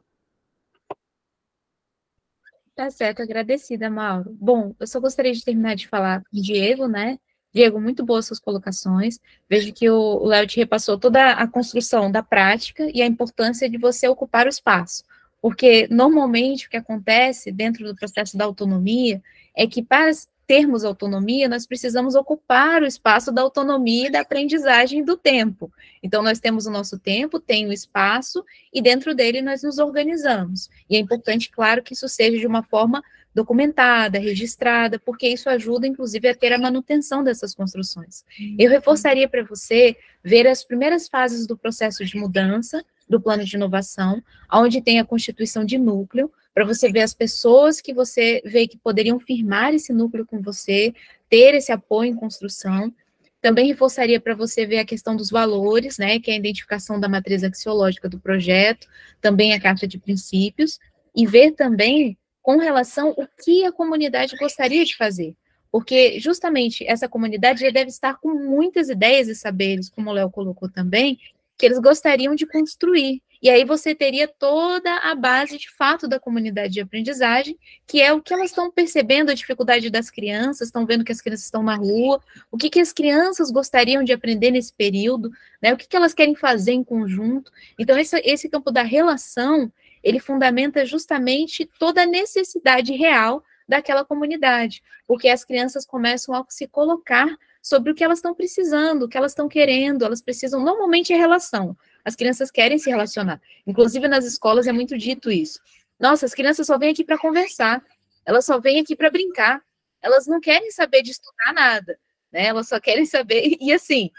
Tá certo, agradecida, Mauro. Bom, eu só gostaria de terminar de falar com o Diego, né? Diego, muito boas suas colocações. Vejo que o Léo te repassou toda a construção da prática e a importância de você ocupar o espaço. Porque, normalmente, o que acontece dentro do processo da autonomia é que, para termos autonomia, nós precisamos ocupar o espaço da autonomia e da aprendizagem do tempo. Então, nós temos o nosso tempo, tem o espaço, e dentro dele nós nos organizamos. E é importante, claro, que isso seja de uma forma documentada, registrada, porque isso ajuda, inclusive, a ter a manutenção dessas construções. Eu reforçaria para você ver as primeiras fases do processo de mudança, do plano de inovação, onde tem a constituição de núcleo, para você ver as pessoas que você vê que poderiam firmar esse núcleo com você, ter esse apoio em construção. Também reforçaria para você ver a questão dos valores, né, que é a identificação da matriz axiológica do projeto, também a carta de princípios, e ver também com relação ao que a comunidade gostaria de fazer. Porque, justamente, essa comunidade já deve estar com muitas ideias e saberes, como o Léo colocou também, que eles gostariam de construir. E aí você teria toda a base, de fato, da comunidade de aprendizagem, que é o que elas estão percebendo, a dificuldade das crianças, estão vendo que as crianças estão na rua, o que as crianças gostariam de aprender nesse período, né, o que elas querem fazer em conjunto. Então, esse campo da relação, ele fundamenta justamente toda a necessidade real daquela comunidade, porque as crianças começam a se colocar sobre o que elas estão precisando, o que elas estão querendo, elas precisam, normalmente é relação, as crianças querem se relacionar, inclusive nas escolas é muito dito isso, nossa, as crianças só vêm aqui para conversar, elas só vêm aqui para brincar, elas não querem saber de estudar nada, né, elas só querem saber, e assim,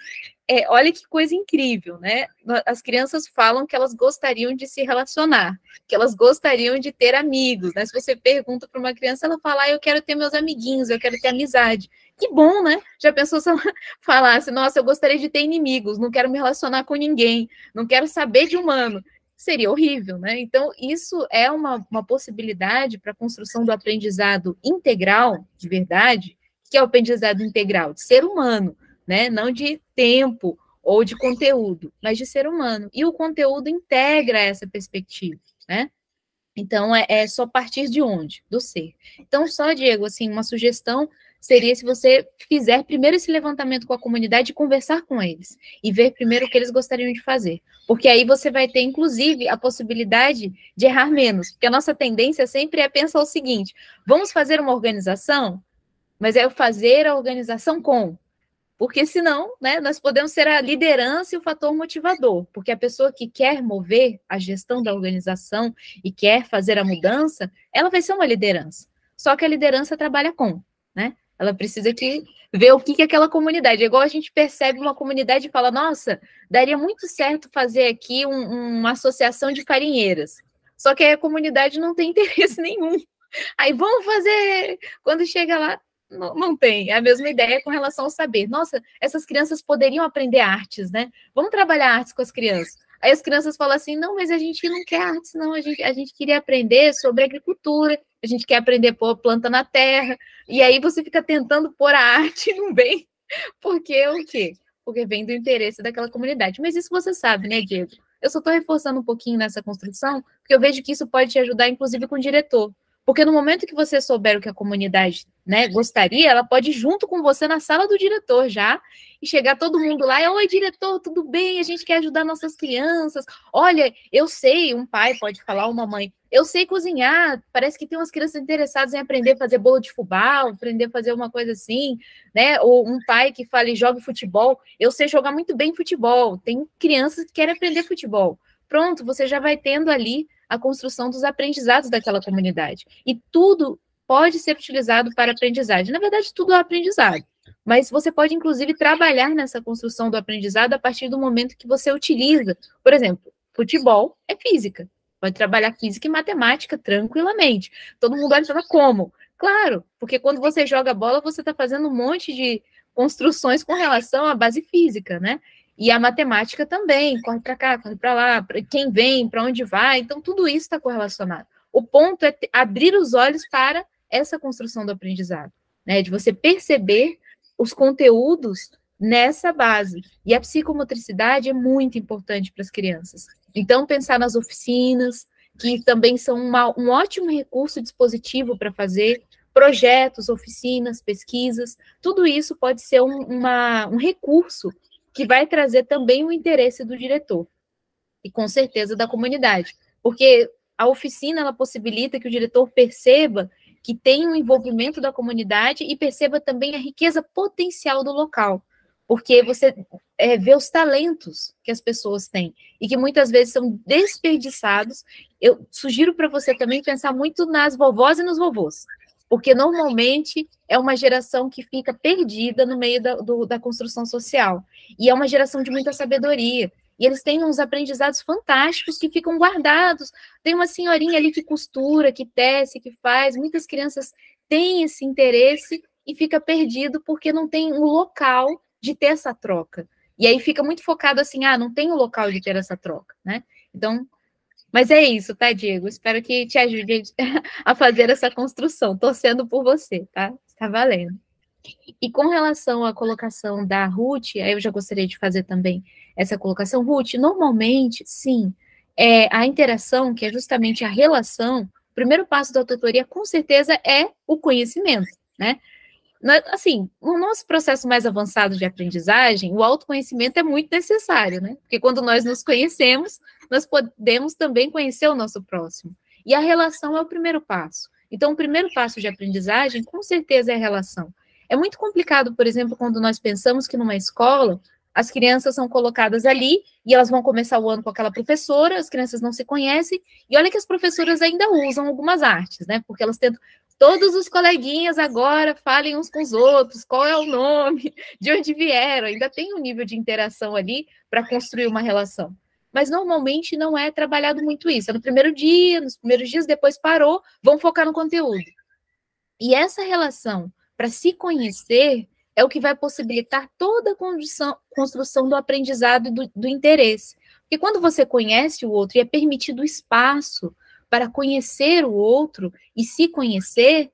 olha que coisa incrível, né? As crianças falam que elas gostariam de se relacionar, que elas gostariam de ter amigos, né? Se você pergunta para uma criança, ela fala, eu quero ter meus amiguinhos, eu quero ter amizade. Que bom, né? Já pensou se ela falasse, nossa, eu gostaria de ter inimigos, não quero me relacionar com ninguém, não quero saber de humano. Seria horrível, né? Então, isso é uma possibilidade para a construção do aprendizado integral, de verdade, que é o aprendizado integral de ser humano, né? Não de tempo ou de conteúdo, mas de ser humano. E o conteúdo integra essa perspectiva, né? Então, é só partir de onde? Do ser. Então, só, Diego, assim, uma sugestão seria se você fizer primeiro esse levantamento com a comunidade e conversar com eles, e ver primeiro o que eles gostariam de fazer. Porque aí você vai ter, inclusive, a possibilidade de errar menos. Porque a nossa tendência sempre é pensar o seguinte, vamos fazer uma organização, mas é fazer a organização com... Porque senão, né, nós podemos ser a liderança e o fator motivador, porque a pessoa que quer mover a gestão da organização e quer fazer a mudança, ela vai ser uma liderança. Só que a liderança trabalha com, né? Ela precisa ver o que aquela comunidade, é igual a gente percebe uma comunidade e fala, nossa, daria muito certo fazer aqui uma associação de farinheiras. Só que a comunidade não tem interesse nenhum. Aí vamos fazer, quando chega lá, não tem, é a mesma ideia com relação ao saber. Nossa, essas crianças poderiam aprender artes, né? Vamos trabalhar artes com as crianças. Aí as crianças falam assim, não, mas a gente não quer artes, não, a gente queria aprender sobre agricultura, a gente quer aprender a pôr planta na terra, e aí você fica tentando pôr a arte e não vem, porque o quê? Porque vem do interesse daquela comunidade. Mas isso você sabe, né, Diego? Eu só estou reforçando um pouquinho nessa construção, porque eu vejo que isso pode te ajudar, inclusive, com o diretor. Porque no momento que você souber o que a comunidade, né, gostaria, ela pode ir junto com você na sala do diretor já, e chegar todo mundo lá, oi, diretor, tudo bem? A gente quer ajudar nossas crianças. Olha, eu sei, um pai pode falar, uma mãe, eu sei cozinhar, parece que tem umas crianças interessadas em aprender a fazer bolo de fubá, aprender a fazer uma coisa assim, né? Ou um pai que fala e joga futebol, eu sei jogar muito bem futebol, tem crianças que querem aprender futebol. Pronto, você já vai tendo ali a construção dos aprendizados daquela comunidade. E tudo pode ser utilizado para aprendizagem. Na verdade, tudo é aprendizado. Mas você pode, inclusive, trabalhar nessa construção do aprendizado a partir do momento que você utiliza. Por exemplo, futebol é física. Pode trabalhar física e matemática tranquilamente. Todo mundo olha e fala, como? Claro, porque quando você joga bola, você está fazendo um monte de construções com relação à base física, né? E a matemática também, corre para cá, corre para lá, quem vem, para onde vai, então tudo isso está correlacionado. O ponto é abrir os olhos para essa construção do aprendizado, né? De você perceber os conteúdos nessa base. E a psicomotricidade é muito importante para as crianças. Então, pensar nas oficinas, que também são um ótimo recurso dispositivo para fazer projetos, oficinas, pesquisas, tudo isso pode ser um recurso que vai trazer também o interesse do diretor e, com certeza, da comunidade. Porque a oficina, ela possibilita que o diretor perceba que tem um envolvimento da comunidade e perceba também a riqueza potencial do local. Porque você vê os talentos que as pessoas têm e que muitas vezes são desperdiçados. Eu sugiro para você também pensar muito nas vovós e nos vovôs, porque normalmente é uma geração que fica perdida no meio da construção social, e é uma geração de muita sabedoria, e eles têm uns aprendizados fantásticos que ficam guardados. Tem uma senhorinha ali que costura, que tece, que faz, muitas crianças têm esse interesse e fica perdido porque não tem um local de ter essa troca. E aí fica muito focado assim, não tem um local de ter essa troca, né? Então, mas é isso, tá, Diego? Espero que te ajude a fazer essa construção, torcendo por você, tá? Está valendo. E com relação à colocação da Ruth, aí eu já gostaria de fazer também essa colocação. Ruth, normalmente, sim, a interação, que é justamente a relação, o primeiro passo da tutoria, com certeza, é o conhecimento, né? Assim, no nosso processo mais avançado de aprendizagem, o autoconhecimento é muito necessário, né? Porque quando nós nos conhecemos, nós podemos também conhecer o nosso próximo. E a relação é o primeiro passo. Então, o primeiro passo de aprendizagem, com certeza, é a relação. É muito complicado, por exemplo, quando nós pensamos que numa escola, as crianças são colocadas ali e elas vão começar o ano com aquela professora, as crianças não se conhecem, e olha que as professoras ainda usam algumas artes, né? Porque elas tentam... Todos os coleguinhas agora falem uns com os outros, qual é o nome, de onde vieram, ainda tem um nível de interação ali para construir uma relação. Mas normalmente não é trabalhado muito isso. É no primeiro dia, nos primeiros dias, depois parou, vão focar no conteúdo. E essa relação, para se conhecer, é o que vai possibilitar toda a construção do aprendizado e do interesse. Porque quando você conhece o outro e é permitido espaço para conhecer o outro e se conhecer, o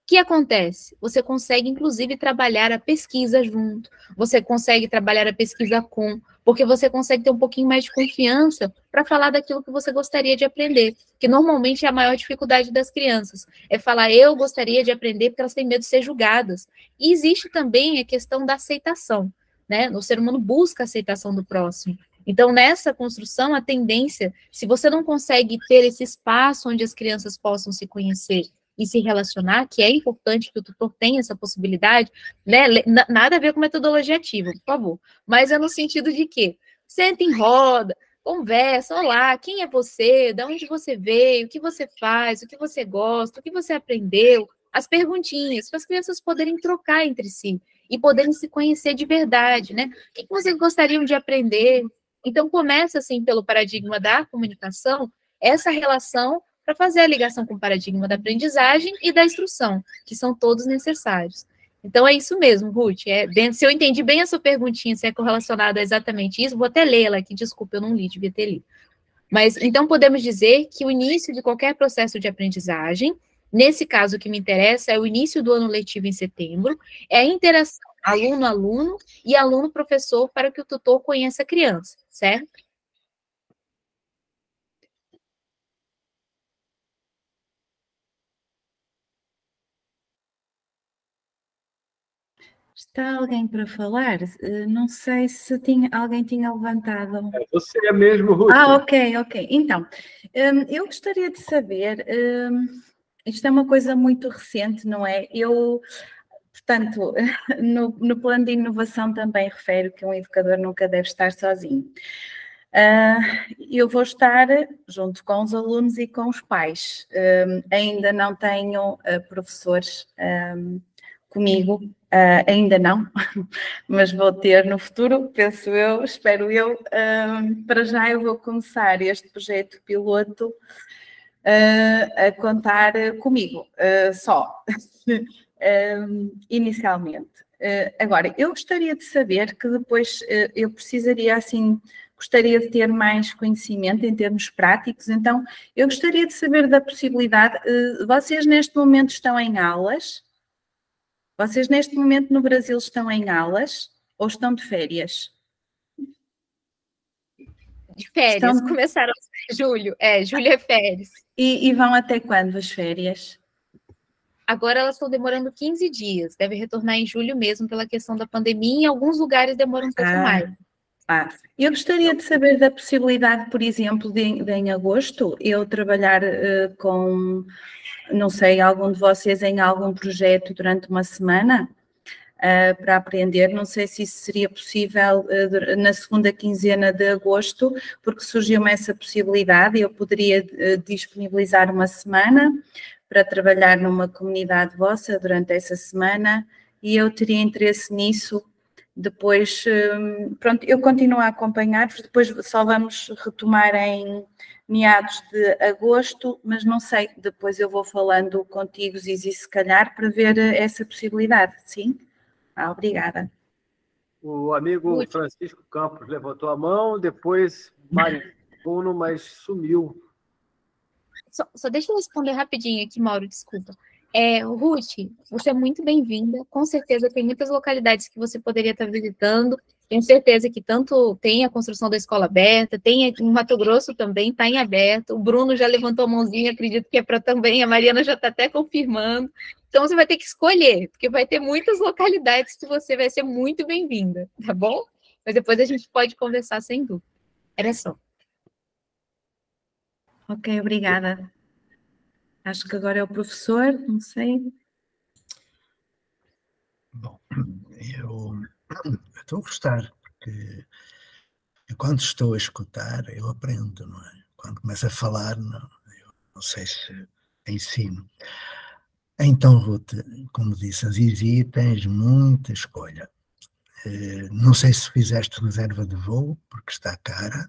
que acontece? Você consegue, inclusive, trabalhar a pesquisa junto, você consegue trabalhar a pesquisa porque você consegue ter um pouquinho mais de confiança para falar daquilo que você gostaria de aprender, que normalmente é a maior dificuldade das crianças, é falar, eu gostaria de aprender, porque elas têm medo de ser julgadas. E existe também a questão da aceitação, né? O ser humano busca a aceitação do próximo. Então, nessa construção, a tendência, se você não consegue ter esse espaço onde as crianças possam se conhecer e se relacionar, que é importante que o tutor tenha essa possibilidade, né? Nada a ver com metodologia ativa, por favor, mas é no sentido de que senta em roda, conversa, olá, quem é você, de onde você veio, o que você faz, o que você gosta, o que você aprendeu, as perguntinhas, para as crianças poderem trocar entre si e poderem se conhecer de verdade, né? O que vocês gostariam de aprender? Então, começa, assim, pelo paradigma da comunicação, essa relação para fazer a ligação com o paradigma da aprendizagem e da instrução, que são todos necessários. Então, é isso mesmo, Ruth. Se eu entendi bem a sua perguntinha, se é correlacionada a exatamente isso, vou até ler ela aqui, desculpa, eu não li, devia ter lido. Mas, então, podemos dizer que o início de qualquer processo de aprendizagem, nesse caso, o que me interessa é o início do ano letivo em setembro, é a interação aluno-aluno e aluno-professor para que o tutor conheça a criança, certo? Está alguém para falar? Não sei se alguém tinha levantado. É você mesmo, Ruth. Ok. Então, eu gostaria de saber, isto é uma coisa muito recente, não é? Portanto, no plano de inovação também refere que um educador nunca deve estar sozinho. Eu vou estar junto com os alunos e com os pais. Ainda não tenho professores comigo, ainda não, mas vou ter no futuro, penso eu, espero eu. Para já eu vou começar este projeto piloto a contar comigo, só, inicialmente. Agora, eu gostaria de saber que depois eu precisaria, assim, gostaria de ter mais conhecimento em termos práticos. Então, eu gostaria de saber da possibilidade, vocês neste momento estão em aulas? Vocês neste momento no Brasil estão em aulas ou estão de férias? De férias, começaram em julho. Julho é férias. E vão até quando as férias? Agora elas estão demorando 15 dias. Deve retornar em julho mesmo pela questão da pandemia. Em alguns lugares demora um pouco mais. Eu gostaria de saber da possibilidade, por exemplo, de em agosto, eu trabalhar com, não sei, algum de vocês em algum projeto durante uma semana para aprender. Não sei se isso seria possível na segunda quinzena de agosto, porque surgiu-me essa possibilidade. Eu poderia disponibilizar uma semana para trabalhar numa comunidade vossa durante essa semana e eu teria interesse nisso. Depois, pronto, eu continuo a acompanhar-vos, depois só vamos retomar em meados de agosto, mas não sei, depois eu vou falando contigo, Zizi, se calhar, para ver essa possibilidade, sim? Obrigada. O amigo Francisco Campos levantou a mão, depois Mário Bruno, mas sumiu. Só deixa eu responder rapidinho aqui, Mauro, desculpa. Ruth, você é muito bem-vinda. Com certeza tem muitas localidades que você poderia estar visitando. Tenho certeza que tanto tem a construção da escola aberta, tem aqui em Mato Grosso também, está em aberto. O Bruno já levantou a mãozinha, acredito que é para também. A Mariana já está até confirmando. Então, você vai ter que escolher, porque vai ter muitas localidades que você vai ser muito bem-vinda, tá bom? Mas depois a gente pode conversar sem dúvida. Era só. Ok, obrigada. Acho que agora é o professor, não sei. Bom, eu estou a gostar, porque quando estou a escutar, eu aprendo, não é? Quando começo a falar, eu não sei se ensino. Então, Ruth, como disse a Zizi, tens muita escolha. Não sei se fizeste reserva de voo, porque está cara,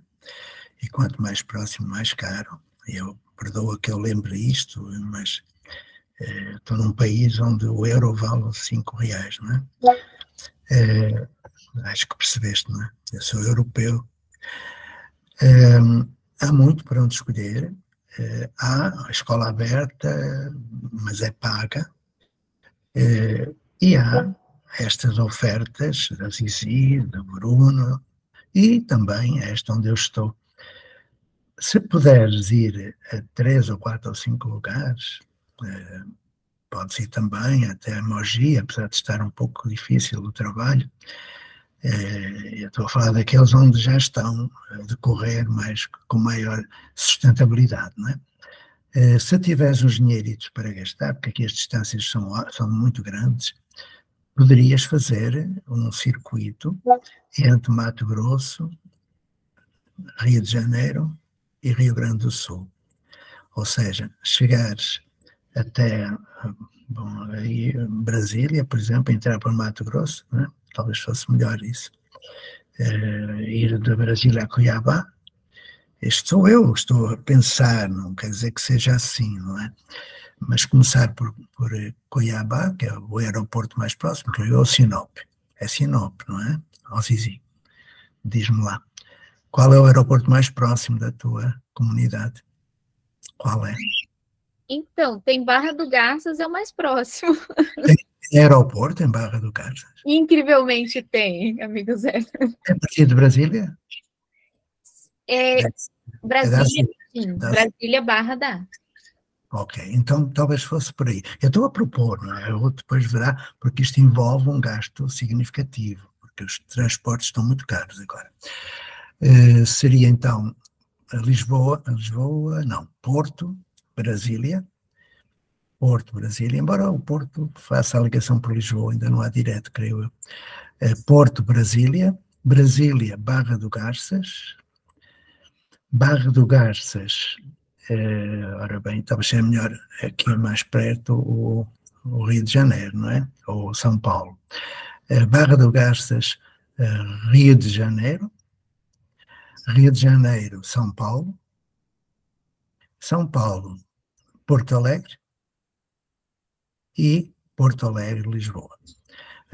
e quanto mais próximo, mais caro. Eu perdoa que eu lembre isto, mas estou num país onde o euro vale R$5, não é? Acho que percebeste, não é? Eu sou europeu. Há muito para onde escolher. Há a escola aberta, mas é paga. E há estas ofertas da Zizi, do Bruno, e também esta onde eu estou. Se puderes ir a 3 ou 4 ou 5 lugares, podes ir também até a Mogi, apesar de estar um pouco difícil o trabalho. Eu estou a falar daqueles onde já estão a decorrer com maior sustentabilidade, não é? Se tiveres uns dinheiritos para gastar, porque aqui as distâncias são muito grandes, poderias fazer um circuito entre Mato Grosso, Rio de Janeiro e Rio Grande do Sul. Ou seja, chegares até aí Brasília, por exemplo, entrar para Mato Grosso, né? Talvez fosse melhor isso. Ir de Brasília a Cuiabá. Estou a pensar, não quer dizer que seja assim, não é? Mas começar por Cuiabá, que é o aeroporto mais próximo, que é o Sinop. É Sinop, não é? Zizi, diz-me lá. Qual é o aeroporto mais próximo da tua comunidade? Qual é? Então, tem Barra do Garças, é o mais próximo. Tem aeroporto em Barra do Garças? Incrivelmente tem, amigo Zé. É a partir de Brasília? Brasília, sim. Brasília Barra dá. Ok, então talvez fosse por aí. Eu estou a propor, não é? Eu depois verá, porque isto envolve um gasto significativo, porque os transportes estão muito caros agora. Seria então Porto, Brasília, embora o Porto faça a ligação por Lisboa, ainda não há direto, creio eu. Porto, Brasília, Barra do Garças, ora bem, talvez seja melhor aqui mais perto o Rio de Janeiro, não é? Ou São Paulo. Barra do Garças, Rio de Janeiro, São Paulo, Porto Alegre e Porto Alegre, Lisboa.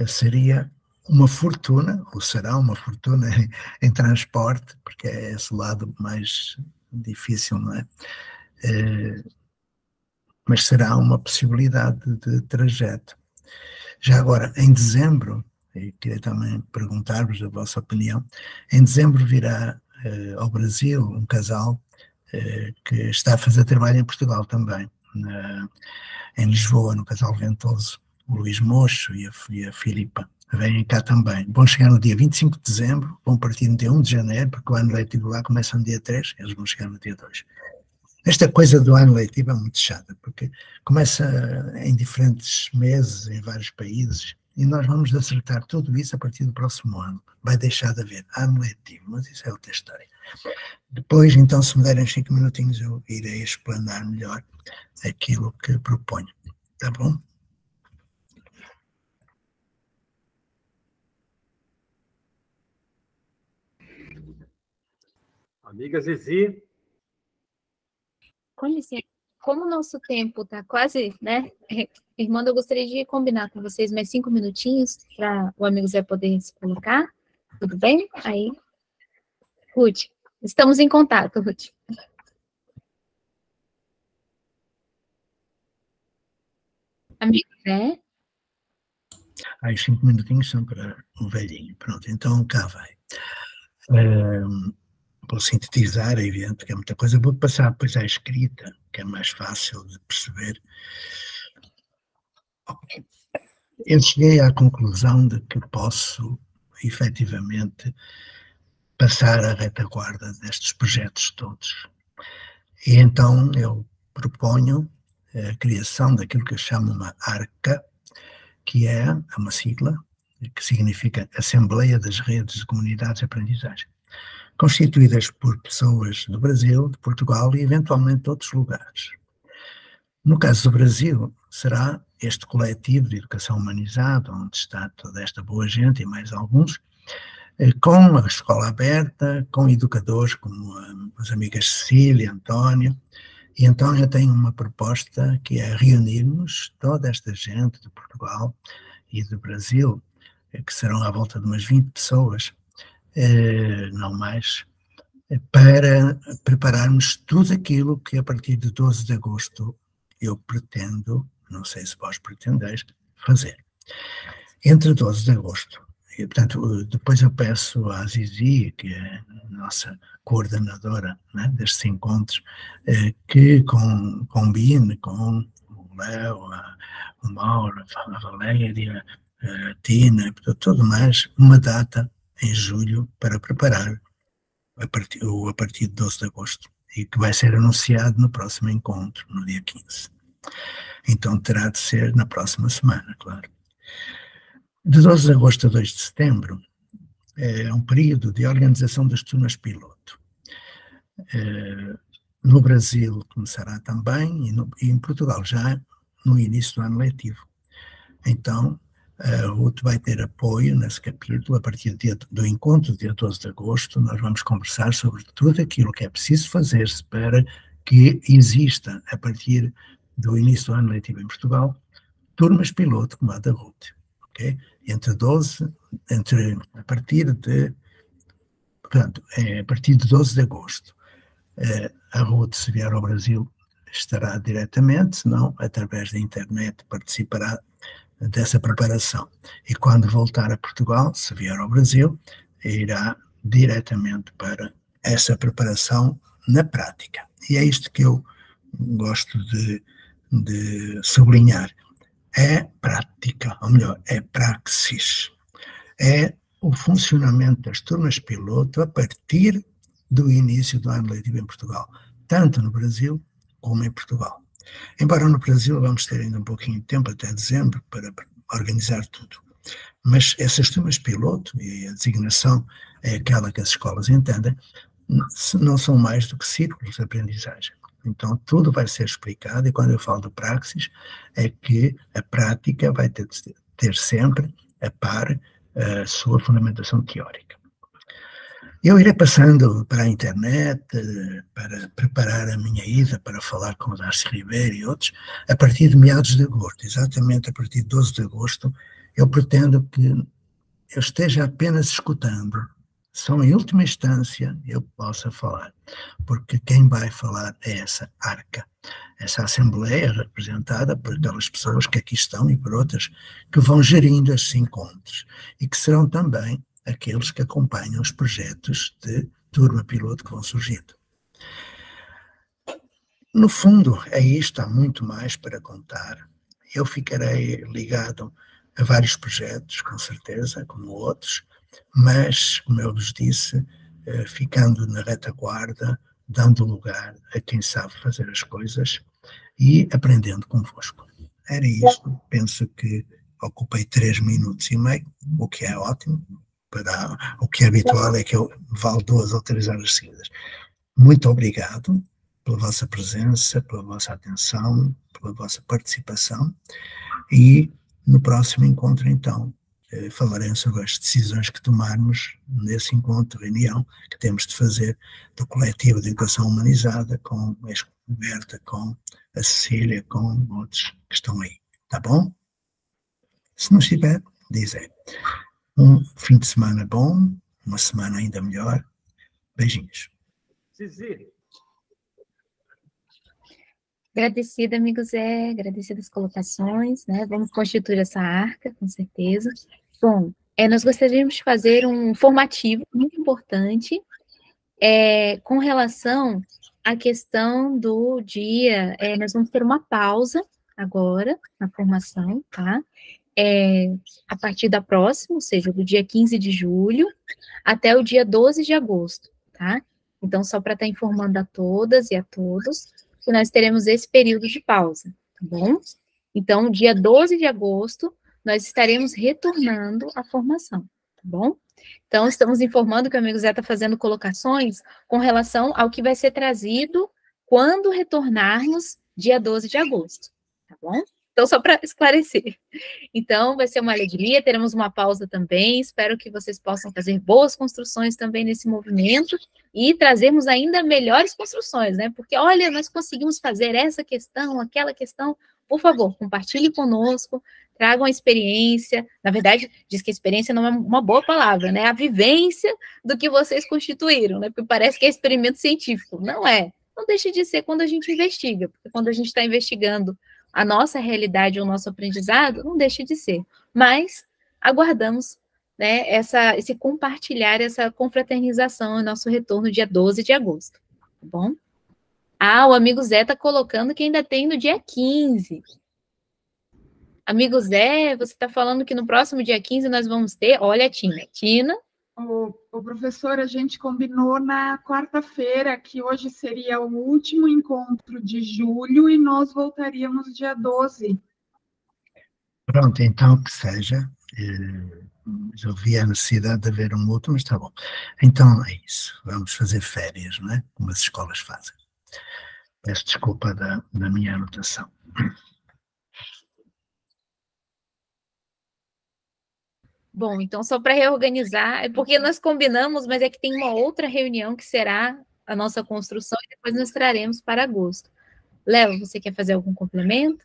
Seria uma fortuna, ou será uma fortuna em transporte, porque é esse lado mais difícil, não é? Mas será uma possibilidade de trajeto. Já agora, em dezembro, e queria também perguntar-vos a vossa opinião, em dezembro virá ao Brasil um casal que está a fazer trabalho em Portugal também, em Lisboa, no Casal Ventoso, o Luís Mocho e a Filipa. Vêm cá também. Vão chegar no dia 25 de dezembro, vão partir no dia 1 de janeiro, porque o ano letivo lá começa no dia 3, eles vão chegar no dia 2. Esta coisa do ano letivo é muito chata, porque começa em diferentes meses, em vários países, e nós vamos acertar tudo isso a partir do próximo ano. Vai deixar de haver ano letivo, mas isso é outra história. Depois, então, se me derem 5 minutinhos, eu irei explanar melhor aquilo que proponho. Tá bom? Amiga Zizi. Com licença, como o nosso tempo está quase, né? Irmã, eu gostaria de combinar com vocês mais 5 minutinhos para o amigo Zé poder se colocar. Tudo bem? Aí, Ruth, estamos em contato, Ruth. Amigo Zé? Aí 5 minutinhos são para um velhinho. Pronto, então cá vai. Vou sintetizar, é evidente que é muita coisa, vou passar depois à escrita, que é mais fácil de perceber. Eu cheguei à conclusão de que posso, efetivamente, passar a retaguarda destes projetos todos. E então eu proponho a criação daquilo que eu chamo uma ARCA, que é uma sigla, que significa Assembleia das Redes de Comunidades de Aprendizagem, constituídas por pessoas do Brasil, de Portugal e eventualmente de outros lugares. No caso do Brasil, será este coletivo de educação humanizada, onde está toda esta boa gente e mais alguns, com a escola aberta, com educadores como as amigas Cecília e António. E então eu tenho uma proposta que é reunirmos toda esta gente de Portugal e do Brasil, que serão à volta de umas 20 pessoas, não mais, para prepararmos tudo aquilo que a partir de 12 de agosto eu pretendo, não sei se vós pretendeis, fazer. Entre 12 de agosto, e portanto depois eu peço à Zizi, que é a nossa coordenadora, né, destes encontros, que combine com o Léo, o Mauro, a Valéria, a Tina, tudo mais, uma data em julho para preparar a partir de 12 de agosto, e que vai ser anunciado no próximo encontro, no dia 15. Então terá de ser na próxima semana, claro. De 12 de agosto a 2 de setembro é um período de organização das turmas piloto. No Brasil começará também, e em Portugal já no início do ano letivo. Então, a Ruth vai ter apoio nesse capítulo. A partir do encontro, dia 12 de agosto, nós vamos conversar sobre tudo aquilo que é preciso fazer-se para que exista, a partir do início do ano letivo em Portugal, turmas piloto como a da Ruth. Okay? A partir de 12 de agosto, a Ruth, se vier ao Brasil, estará diretamente, se não, através da internet, participará dessa preparação. E quando voltar a Portugal, se vier ao Brasil, irá diretamente para essa preparação na prática. E é isto que eu gosto de sublinhar. É prática, ou melhor, é praxis. É o funcionamento das turmas piloto a partir do início do ano letivo em Portugal, tanto no Brasil como em Portugal. Embora no Brasil vamos ter ainda um pouquinho de tempo, até dezembro, para organizar tudo. Mas essas turmas piloto, e a designação é aquela que as escolas entendem, não são mais do que círculos de aprendizagem. Então tudo vai ser explicado, e quando eu falo de praxis, é que a prática vai ter sempre a par a sua fundamentação teórica. Eu irei passando para a internet, para preparar a minha ida, para falar com o Darcy Ribeiro e outros, a partir de meados de agosto, exatamente a partir de 12 de agosto, eu pretendo que eu esteja apenas escutando, só em última instância eu possa falar, porque quem vai falar é essa arca, essa assembleia representada por aquelas pessoas que aqui estão e por outras que vão gerindo esses encontros e que serão também aqueles que acompanham os projetos de turma piloto que vão surgindo. No fundo, é isto, há muito mais para contar. Eu ficarei ligado a vários projetos, com certeza, como outros, mas, como eu vos disse, ficando na retaguarda, dando lugar a quem sabe fazer as coisas e aprendendo convosco. Era isto, penso que ocupei 3 minutos e meio, o que é ótimo, o que é habitual é que eu valo 2 ou 3 horas seguidas. Muito obrigado pela vossa presença, pela vossa atenção, pela vossa participação e no próximo encontro, então, falaremos sobre as decisões que tomarmos nesse encontro, reunião, que temos de fazer do coletivo de educação humanizada com a Roberta, com a Cecília, com outros que estão aí. Tá bom? Se não estiver, dizem. Um fim de semana bom, uma semana ainda melhor. Beijinhos. Zizi. Agradecida, amigo Zé, agradecida as colocações, né? Vamos constituir essa arca, com certeza. Bom, nós gostaríamos de fazer um formativo muito importante com relação à questão do dia. Nós vamos ter uma pausa agora na formação, tá? A partir da próxima, ou seja, do dia 15 de julho até o dia 12 de agosto, tá? Então, só para estar informando a todas e a todos, que nós teremos esse período de pausa, tá bom? Então, dia 12 de agosto, nós estaremos retornando à formação, tá bom? Então, estamos informando que o amigo Zé está fazendo colocações com relação ao que vai ser trazido quando retornarmos dia 12 de agosto, tá bom? Então, só para esclarecer. Então, vai ser uma alegria, teremos uma pausa também, espero que vocês possam fazer boas construções também nesse movimento e trazermos ainda melhores construções, né? Porque, olha, nós conseguimos fazer essa questão, aquela questão, por favor, compartilhe conosco, tragam a experiência, na verdade, diz que a experiência não é uma boa palavra, né? A vivência do que vocês constituíram, né? Porque parece que é experimento científico, não é. Não deixa de ser quando a gente investiga, porque quando a gente está investigando a nossa realidade, o nosso aprendizado, não deixa de ser. Mas aguardamos, né, esse compartilhar, essa confraternização no nosso retorno dia 12 de agosto, tá bom? O amigo Zé está colocando que ainda tem no dia 15. Amigo Zé, você está falando que no próximo dia 15 nós vamos ter, olha, Tina. O professor, a gente combinou na quarta-feira que hoje seria o último encontro de julho e nós voltaríamos dia 12. Pronto, então que seja. Eu vi a necessidade de haver um outro, mas está bom. Então é isso. Vamos fazer férias, não é? Como as escolas fazem. Peço desculpa da minha anotação. Bom, então só para reorganizar, é porque nós combinamos, mas é que tem uma outra reunião que será a nossa construção e depois nós traremos para agosto. Léo, você quer fazer algum complemento?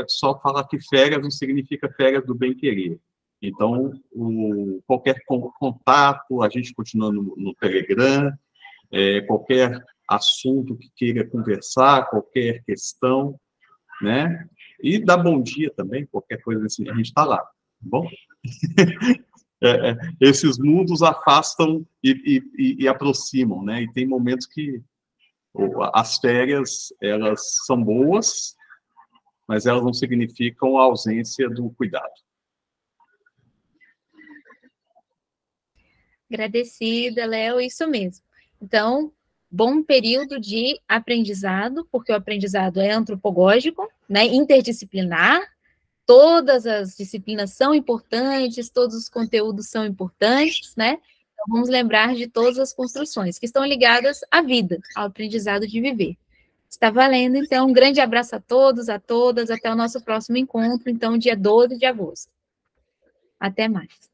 Só falar que férias não significa férias do bem-querer. Então, qualquer contato, a gente continua no Telegram, qualquer assunto que queira conversar, qualquer questão, né? E dar bom dia também, qualquer coisa assim, a gente está lá, tá bom? Esses mundos afastam e aproximam, né? E tem momentos que as férias, elas são boas, mas elas não significam a ausência do cuidado. Agradecida, Léo, isso mesmo. Então, bom período de aprendizado, porque o aprendizado é antropogógico, né, interdisciplinar, todas as disciplinas são importantes, todos os conteúdos são importantes, né? Então, vamos lembrar de todas as construções que estão ligadas à vida, ao aprendizado de viver. Está valendo, então, um grande abraço a todos, a todas, até o nosso próximo encontro, então, dia 12 de agosto. Até mais.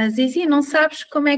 Zizi, não sabes como é que